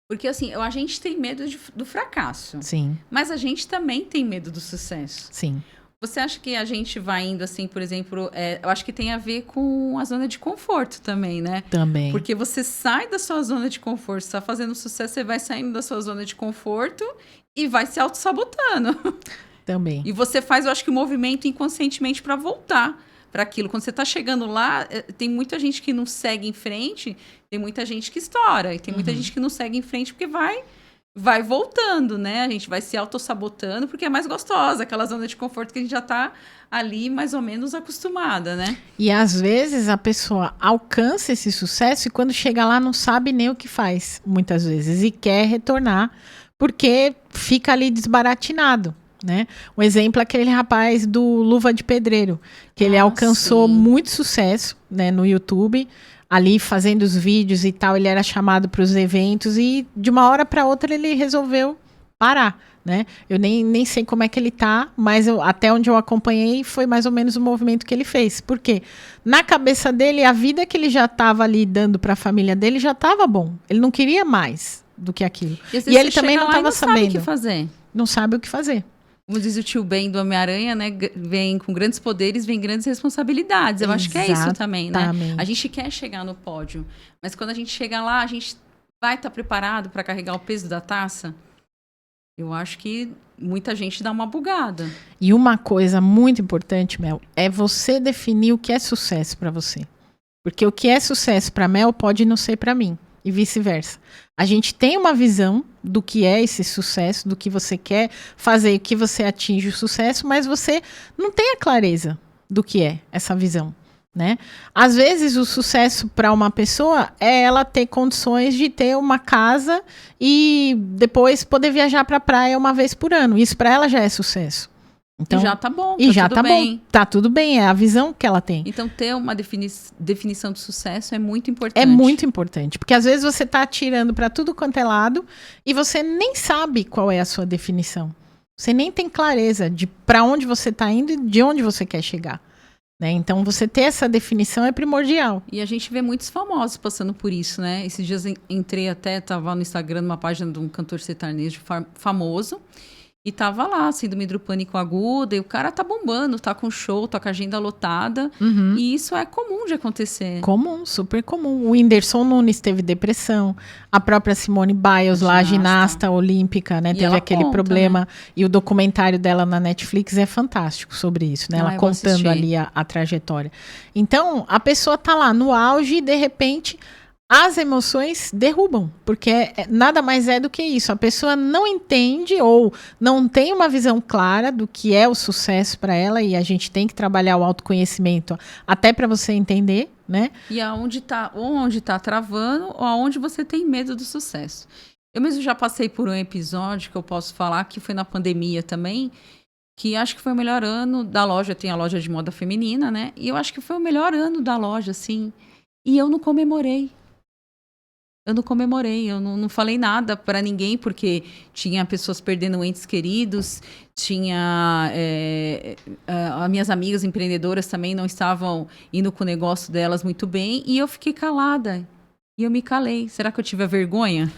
Porque assim, a gente tem medo do fracasso. Sim. Mas a gente também tem medo do sucesso. Sim. Você acha que a gente vai indo assim, por exemplo, eu acho que tem a ver com a zona de conforto também, né? Também. Porque você sai da sua zona de conforto, você está fazendo sucesso, você vai saindo da sua zona de conforto e vai se auto-sabotando. Também. E você faz, eu acho que, um movimento inconscientemente para voltar para aquilo. Quando você está chegando lá, tem muita gente que não segue em frente, tem muita gente que estoura, e tem muita gente que não segue em frente porque vai voltando, né? A gente vai se auto-sabotando porque é mais gostosa, aquela zona de conforto que a gente já tá ali mais ou menos acostumada, né? E às vezes a pessoa alcança esse sucesso e quando chega lá não sabe nem o que faz, muitas vezes, e quer retornar porque fica ali desbaratinado, né? Um exemplo é aquele rapaz do Luva de Pedreiro, que ele alcançou muito sucesso, né, no YouTube, ali fazendo os vídeos e tal, ele era chamado para os eventos e de uma hora para outra ele resolveu parar, né? Eu nem sei como é que ele tá, mas até onde eu acompanhei foi mais ou menos o movimento que ele fez. Por quê? Na cabeça dele, a vida que ele já estava ali dando para a família dele já estava bom. Ele não queria mais do que aquilo. E ele também não estava sabendo. Sabe o que fazer. Não sabe o que fazer. Como diz o tio Ben do Homem-Aranha, né? Vem com grandes poderes, vem grandes responsabilidades. Eu acho que é isso também, né? A gente quer chegar no pódio, mas quando a gente chega lá, a gente vai estar preparado para carregar o peso da taça? Eu acho que muita gente dá uma bugada. E uma coisa muito importante, Mel, é você definir o que é sucesso para você. Porque o que é sucesso para Mel pode não ser para mim. E vice-versa. A gente tem uma visão do que é esse sucesso, do que você quer fazer, que você atinge o sucesso, mas você não tem a clareza do que é essa visão, né? Às vezes o sucesso para uma pessoa é ela ter condições de ter uma casa e depois poder viajar para a praia uma vez por ano. Isso para ela já é sucesso. Então, e já tá bom, e já tá bom, tá tudo bem, é a visão que ela tem. Então ter uma definição de sucesso é muito importante. É muito importante, porque às vezes você tá atirando para tudo quanto é lado e você nem sabe qual é a sua definição. Você nem tem clareza de para onde você tá indo e de onde você quer chegar. Né? Então você ter essa definição é primordial. E a gente vê muitos famosos passando por isso, né? Esses dias tava no Instagram numa página de um cantor sertanejo famoso. E tava lá, síndrome do pânico aguda, e o cara tá bombando, tá com show, tá com a agenda lotada. E isso é comum de acontecer. Comum, super comum. O Whindersson Nunes teve depressão. A própria Simone Biles, lá, a ginasta olímpica, né? Teve aquele problema. Né? E o documentário dela na Netflix é fantástico sobre isso, né? Ela contando ali a trajetória. Então, a pessoa tá lá no auge e, de repente, as emoções derrubam, porque nada mais é do que isso. A pessoa não entende ou não tem uma visão clara do que é o sucesso para ela, e a gente tem que trabalhar o autoconhecimento até para você entender, né? E onde tá travando ou aonde você tem medo do sucesso. Eu mesmo já passei por um episódio que eu posso falar, que foi na pandemia também, que acho que foi o melhor ano da loja. Tem a loja de moda feminina, né? E eu acho que foi o melhor ano da loja, assim. E eu não comemorei. Eu não falei nada para ninguém, porque tinha pessoas perdendo entes queridos, tinha as minhas amigas empreendedoras também não estavam indo com o negócio delas muito bem, e eu fiquei calada. E eu me calei. Será que eu tive a vergonha?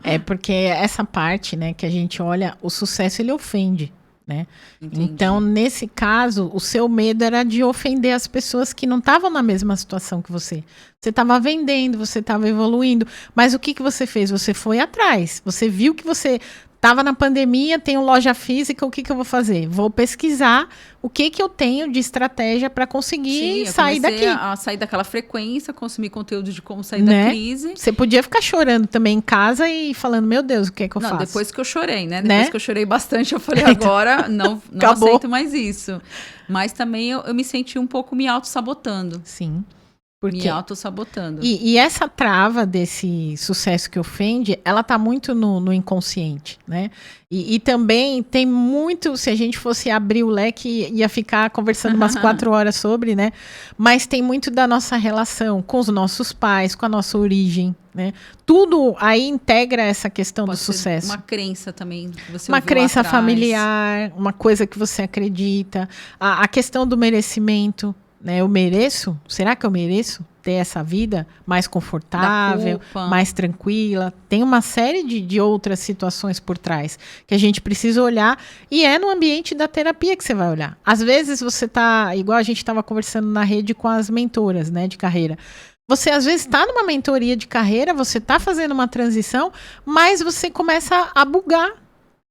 É porque essa parte, né, que a gente olha, o sucesso ele ofende. Né? Então, nesse caso, o seu medo era de ofender as pessoas que não estavam na mesma situação que você. Você estava vendendo, você estava evoluindo, mas o que você fez? Você foi atrás. Você viu que você estava na pandemia, tenho loja física, o que eu vou fazer? Vou pesquisar o que eu tenho de estratégia para conseguir sair daqui. A sair daquela frequência, consumir conteúdo de como sair da crise. Você podia ficar chorando também em casa e falando, meu Deus, o que é que eu faço? Depois que eu chorei, né? Depois que eu chorei bastante, eu falei, agora não aceito mais isso. Mas também eu me senti um pouco me auto-sabotando. Sim. Me auto-sabotando. E essa trava desse sucesso que ofende, ela tá muito no inconsciente, né? E também tem muito, se a gente fosse abrir o leque, ia ficar conversando umas 4 horas sobre, né? Mas tem muito da nossa relação com os nossos pais, com a nossa origem, né? Tudo aí integra essa questão do sucesso. Uma crença também. Que você uma crença familiar, uma coisa que você acredita. A questão do merecimento. Né, eu mereço? Será que eu mereço ter essa vida mais confortável, mais tranquila? Tem uma série de outras situações por trás que a gente precisa olhar, e é no ambiente da terapia que você vai olhar. Às vezes você tá, igual a gente estava conversando na rede com as mentoras, né, de carreira. Você às vezes está numa mentoria de carreira, você está fazendo uma transição, mas você começa a bugar.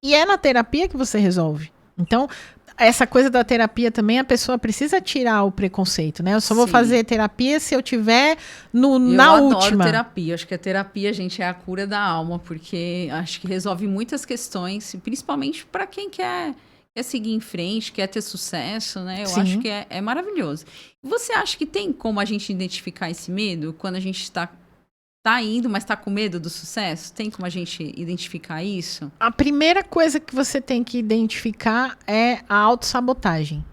E é na terapia que você resolve. Então, essa coisa da terapia também, a pessoa precisa tirar o preconceito, né? Eu só vou fazer terapia se eu tiver na última. Eu adoro terapia. Acho que a terapia, gente, é a cura da alma, porque acho que resolve muitas questões, principalmente para quem quer seguir em frente, quer ter sucesso, né? Eu acho que é maravilhoso. Você acha que tem como a gente identificar esse medo quando a gente está indo, mas está com medo do sucesso? Tem como a gente identificar isso? A primeira coisa que você tem que identificar é a autossabotagem.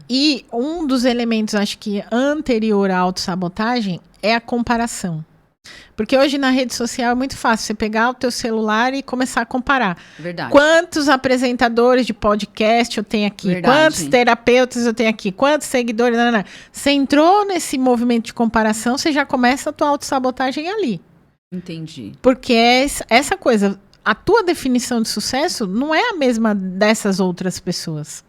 E um dos elementos, acho que anterior à autossabotagem, é a comparação. Porque hoje na rede social é muito fácil você pegar o teu celular e começar a comparar. Verdade. Quantos apresentadores de podcast eu tenho aqui? Verdade. Quantos terapeutas eu tenho aqui? Quantos seguidores? Não. Você entrou nesse movimento de comparação, você já começa a tua autossabotagem ali. Entendi. Porque essa coisa, a tua definição de sucesso não é a mesma dessas outras pessoas.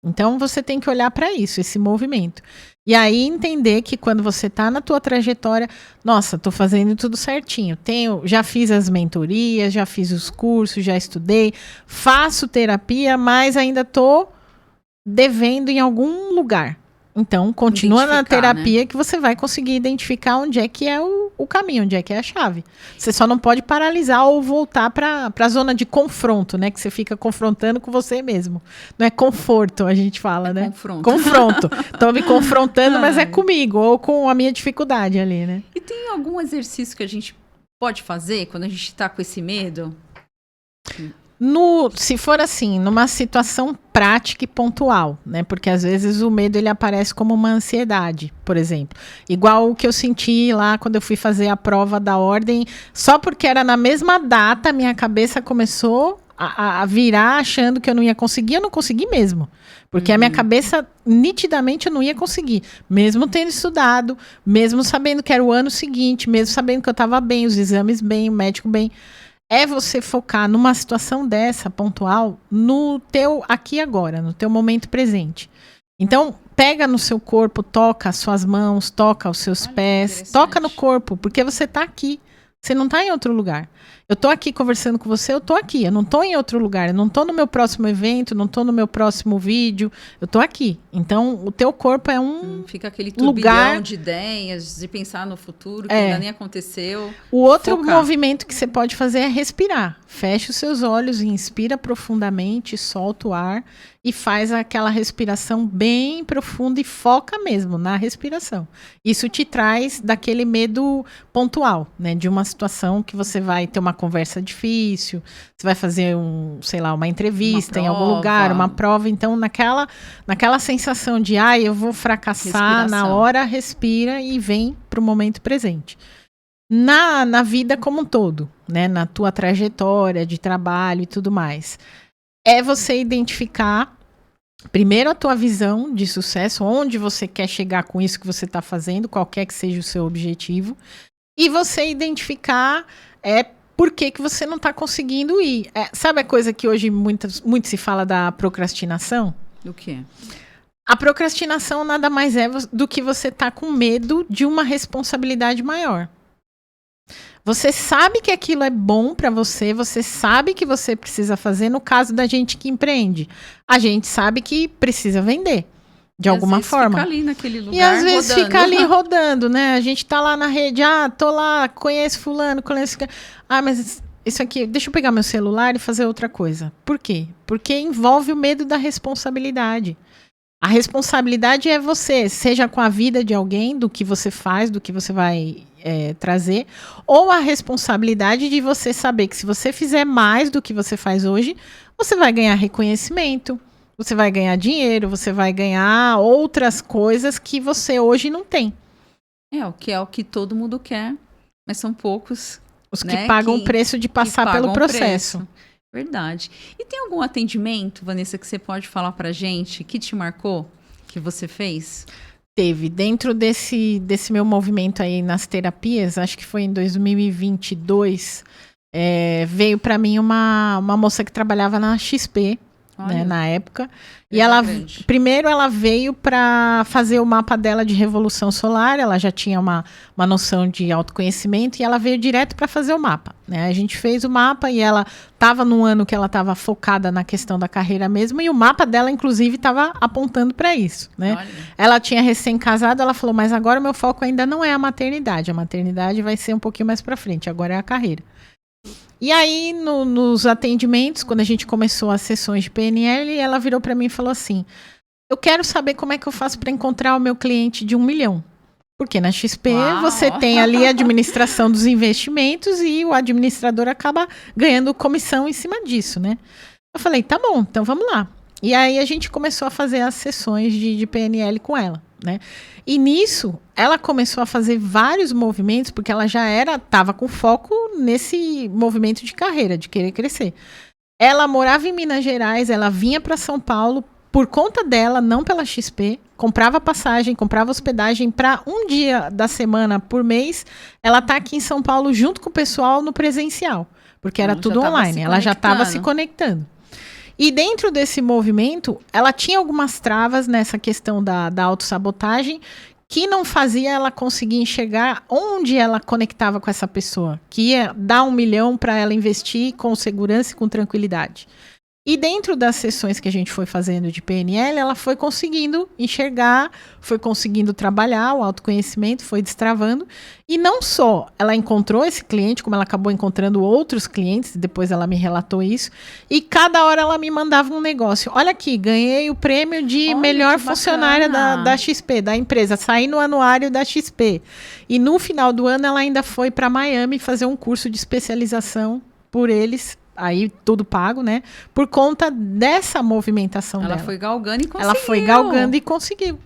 Então você tem que olhar para isso, esse movimento. E aí entender que quando você está na tua trajetória, nossa, estou fazendo tudo certinho. Já fiz as mentorias, já fiz os cursos, já estudei, faço terapia, mas ainda estou devendo em algum lugar. Então, continua na terapia, né? Que você vai conseguir identificar onde é que é o caminho, onde é que é a chave. Você só não pode paralisar ou voltar para a zona de confronto, né? Que você fica confrontando com você mesmo. Não é conforto, a gente fala, né? Confronto. Estou me confrontando, mas é comigo, ou com a minha dificuldade ali, né? E tem algum exercício que a gente pode fazer quando a gente está com esse medo? Se for assim, numa situação prática e pontual, né? Porque às vezes o medo ele aparece como uma ansiedade, por exemplo. Igual o que eu senti lá quando eu fui fazer a prova da ordem, só porque era na mesma data, minha cabeça começou a virar achando que eu não consegui mesmo. Porque a minha cabeça, nitidamente, eu não ia conseguir. Mesmo tendo estudado, mesmo sabendo que era o ano seguinte, mesmo sabendo que eu estava bem, os exames bem, o médico bem. é você focar numa situação dessa, pontual, no teu aqui e agora, no teu momento presente. Então, pega no seu corpo, toca as suas mãos, toca os seus pés, toca no corpo, porque você tá aqui. Você não tá em outro lugar. Eu tô aqui conversando com você, eu tô aqui. Eu não tô em outro lugar. Eu não tô no meu próximo evento, não tô no meu próximo vídeo. Eu tô aqui. Então, o teu corpo é um fica aquele turbilhão de ideias, de pensar no futuro, que ainda nem aconteceu. O outro movimento que você pode fazer é respirar. Fecha os seus olhos, inspira profundamente, solta o ar e faz aquela respiração bem profunda e foca mesmo na respiração. Isso te traz daquele medo pontual, né? De uma situação que você vai ter uma conversa difícil, você vai fazer uma entrevista em algum lugar, uma prova. Então, naquela sensação de, eu vou fracassar na hora, respira e vem para o momento presente. Na vida como um todo, né? Na tua trajetória de trabalho e tudo mais. É você identificar primeiro a tua visão de sucesso, onde você quer chegar com isso que você está fazendo, qualquer que seja o seu objetivo, e você identificar por que você não está conseguindo ir. Sabe a coisa que hoje muito se fala da procrastinação? O quê? A procrastinação nada mais é do que você estar com medo de uma responsabilidade maior. Você sabe que aquilo é bom para você, você sabe que você precisa fazer. No caso da gente que empreende, a gente sabe que precisa vender de alguma forma. Fica ali naquele lugar. E às vezes fica ali rodando, né? A gente tá lá na rede, tô lá, conheço fulano, conheço... mas isso aqui, deixa eu pegar meu celular e fazer outra coisa. Por quê? Porque envolve o medo da responsabilidade. A responsabilidade é você, seja com a vida de alguém, do que você faz, do que você vai trazer, ou a responsabilidade de você saber que se você fizer mais do que você faz hoje, você vai ganhar reconhecimento, você vai ganhar dinheiro, você vai ganhar outras coisas que você hoje não tem. É o que todo mundo quer, mas são poucos os que pagam o preço de passar pelo processo. Verdade. E tem algum atendimento, Vanessa, que você pode falar pra gente que te marcou, que você fez? Teve. Dentro desse meu movimento aí nas terapias, acho que foi em 2022, veio para mim uma moça que trabalhava na XP, né, na época. E primeiro ela veio para fazer o mapa dela de revolução solar, ela já tinha uma noção de autoconhecimento e ela veio direto para fazer o mapa, né? A gente fez o mapa e ela estava num ano que ela estava focada na questão da carreira mesmo e o mapa dela, inclusive, estava apontando para isso, né? Olha. Ela tinha recém-casado, ela falou, mas agora o meu foco ainda não é a maternidade vai ser um pouquinho mais para frente, agora é a carreira. E aí, nos atendimentos, quando a gente começou as sessões de PNL, ela virou para mim e falou assim, eu quero saber como é que eu faço para encontrar o meu cliente de 1 milhão. Porque na XP você tem ali a administração dos investimentos e o administrador acaba ganhando comissão em cima disso, né? Eu falei, tá bom, então vamos lá. E aí a gente começou a fazer as sessões de PNL com ela, né? E nisso, ela começou a fazer vários movimentos, porque ela já estava com foco nesse movimento de carreira, de querer crescer. Ela morava em Minas Gerais, ela vinha para São Paulo por conta dela, não pela XP, comprava passagem, comprava hospedagem para um dia da semana por mês, ela tá aqui em São Paulo junto com o pessoal no presencial, porque era tudo online, ela já estava se conectando. E dentro desse movimento, ela tinha algumas travas nessa questão da autossabotagem que não fazia ela conseguir enxergar onde ela conectava com essa pessoa, que ia dar 1 milhão para ela investir com segurança e com tranquilidade. E dentro das sessões que a gente foi fazendo de PNL, ela foi conseguindo enxergar, foi conseguindo trabalhar o autoconhecimento, foi destravando. E não só ela encontrou esse cliente, como ela acabou encontrando outros clientes, depois ela me relatou isso. E cada hora ela me mandava um negócio. Olha aqui, ganhei o prêmio de melhor funcionária da XP, da empresa. Saí no anuário da XP. E no final do ano ela ainda foi para Miami fazer um curso de especialização por eles. Aí tudo pago, né? Por conta dessa movimentação dela. Ela foi galgando e conseguiu. Ela foi galgando e conseguiu.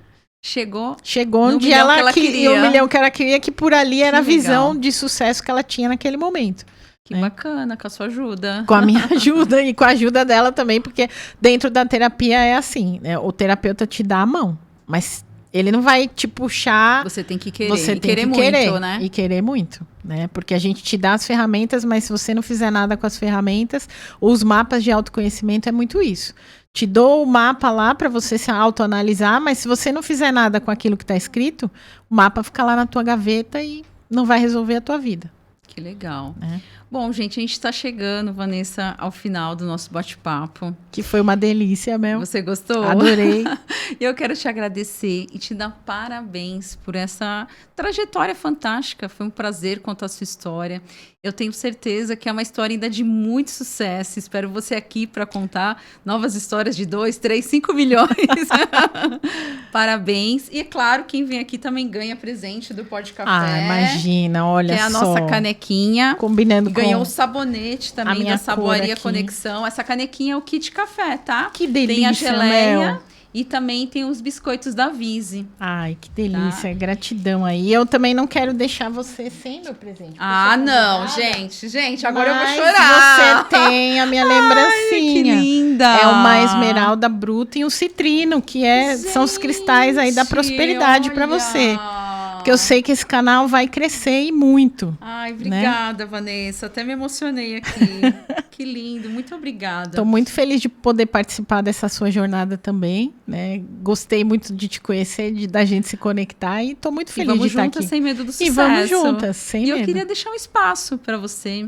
Chegou onde ela queria. 1 milhão que ela queria, que por ali era a visão de sucesso que ela tinha naquele momento. Que bacana, com a sua ajuda. Com a minha ajuda e com a ajuda dela também, porque dentro da terapia é assim, né? O terapeuta te dá a mão, mas Ele não vai te puxar. Você tem que querer. Você e tem querer que muito, querer, né? E querer muito, né? Porque a gente te dá as ferramentas, mas se você não fizer nada com as ferramentas, os mapas de autoconhecimento é muito isso. Te dou o mapa lá para você se autoanalisar, mas se você não fizer nada com aquilo que está escrito, o mapa fica lá na tua gaveta e não vai resolver a tua vida. Que legal. Né? Bom, gente, a gente está chegando, Vanessa, ao final do nosso bate-papo. Que foi uma delícia mesmo. Você gostou? Adorei. E eu quero te agradecer e te dar parabéns por essa trajetória fantástica. Foi um prazer contar a sua história. Eu tenho certeza que é uma história ainda de muito sucesso. Espero você aqui para contar novas histórias de 2, 3, 5 milhões. Parabéns. E, é claro, quem vem aqui também ganha presente do Pod Café. Ah, imagina, olha só. Que é a nossa canequinha. Combinando Ganhou com o sabonete também da Saboaria Conexão. Essa canequinha é o kit café, tá? Que delícia, tem a geleia Mel. e também tem os biscoitos da Vise. Ai, que delícia. Gratidão aí. Eu também não quero deixar você sem meu presente. Ah, não, gente. Agora eu vou chorar. Você tem a minha lembrancinha. Ai, que linda. É uma esmeralda bruta e um citrino, que são os cristais aí da prosperidade para você. Porque eu sei que esse canal vai crescer e muito. Ai, obrigada, né? Vanessa. Até me emocionei aqui. Que lindo. Muito obrigada. Estou muito feliz de poder participar dessa sua jornada também, né? Gostei muito de te conhecer, da gente se conectar e estou muito feliz de estar aqui. Vamos juntas sem medo do sucesso. E vamos juntas, sem medo. E eu queria deixar um espaço para você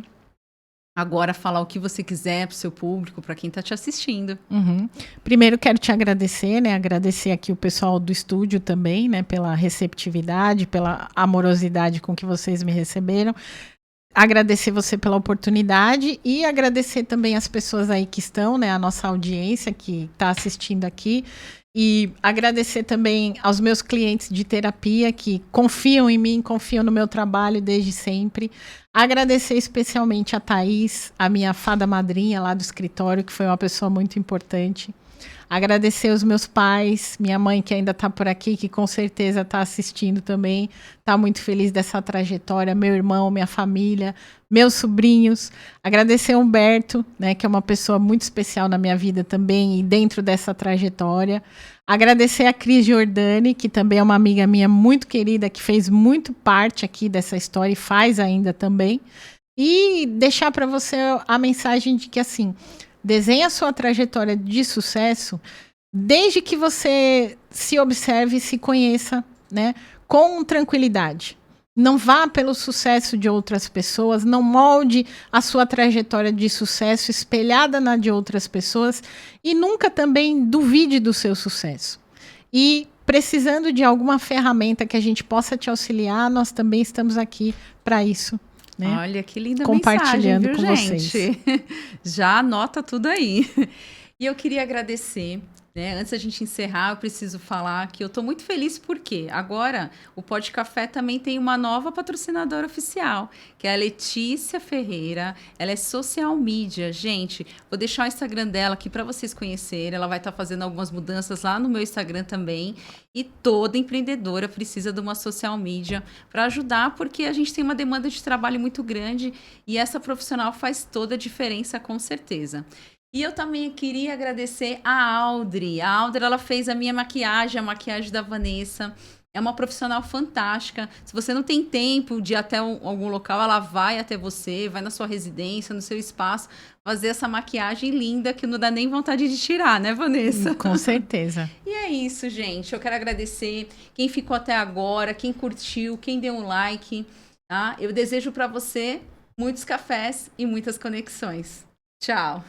agora falar o que você quiser para o seu público, para quem está te assistindo. Uhum. Primeiro quero te agradecer, né? Agradecer aqui o pessoal do estúdio também, né? Pela receptividade, pela amorosidade com que vocês me receberam. Agradecer você pela oportunidade e agradecer também as pessoas aí que estão, né? A nossa audiência que está assistindo aqui. E agradecer também aos meus clientes de terapia que confiam em mim, confiam no meu trabalho desde sempre. Agradecer especialmente a Thaís, a minha fada madrinha lá do escritório, que foi uma pessoa muito importante. Agradecer os meus pais, minha mãe que ainda está por aqui, que com certeza está assistindo também, está muito feliz dessa trajetória, meu irmão, minha família, meus sobrinhos. Agradecer ao Humberto, né, que é uma pessoa muito especial na minha vida também e dentro dessa trajetória. Agradecer a Cris Giordani, que também é uma amiga minha muito querida, que fez muito parte aqui dessa história e faz ainda também. E deixar para você a mensagem de que, assim, desenhe a sua trajetória de sucesso desde que você se observe e se conheça, né, com tranquilidade. Não vá pelo sucesso de outras pessoas, não molde a sua trajetória de sucesso espelhada na de outras pessoas e nunca também duvide do seu sucesso. E precisando de alguma ferramenta que a gente possa te auxiliar, nós também estamos aqui para isso. Né? Olha, que linda compartilhando mensagem, viu, com gente? vocês. Já anota tudo aí. E eu queria agradecer, né? Antes da gente encerrar, eu preciso falar que eu estou muito feliz porque agora o Pod Café também tem uma nova patrocinadora oficial, que é a Letícia Ferreira. Ela é social media. Gente, vou deixar o Instagram dela aqui para vocês conhecerem. Ela vai estar fazendo algumas mudanças lá no meu Instagram também. E toda empreendedora precisa de uma social media para ajudar, porque a gente tem uma demanda de trabalho muito grande e essa profissional faz toda a diferença, com certeza. E eu também queria agradecer a Audrey. A Audrey, ela fez a minha maquiagem, a maquiagem da Vanessa. É uma profissional fantástica. Se você não tem tempo de ir até algum local, ela vai até você, vai na sua residência, no seu espaço, fazer essa maquiagem linda que não dá nem vontade de tirar, né, Vanessa? Com certeza. E é isso, gente. Eu quero agradecer quem ficou até agora, quem curtiu, quem deu um like. Tá? Eu desejo para você muitos cafés e muitas conexões. Tchau!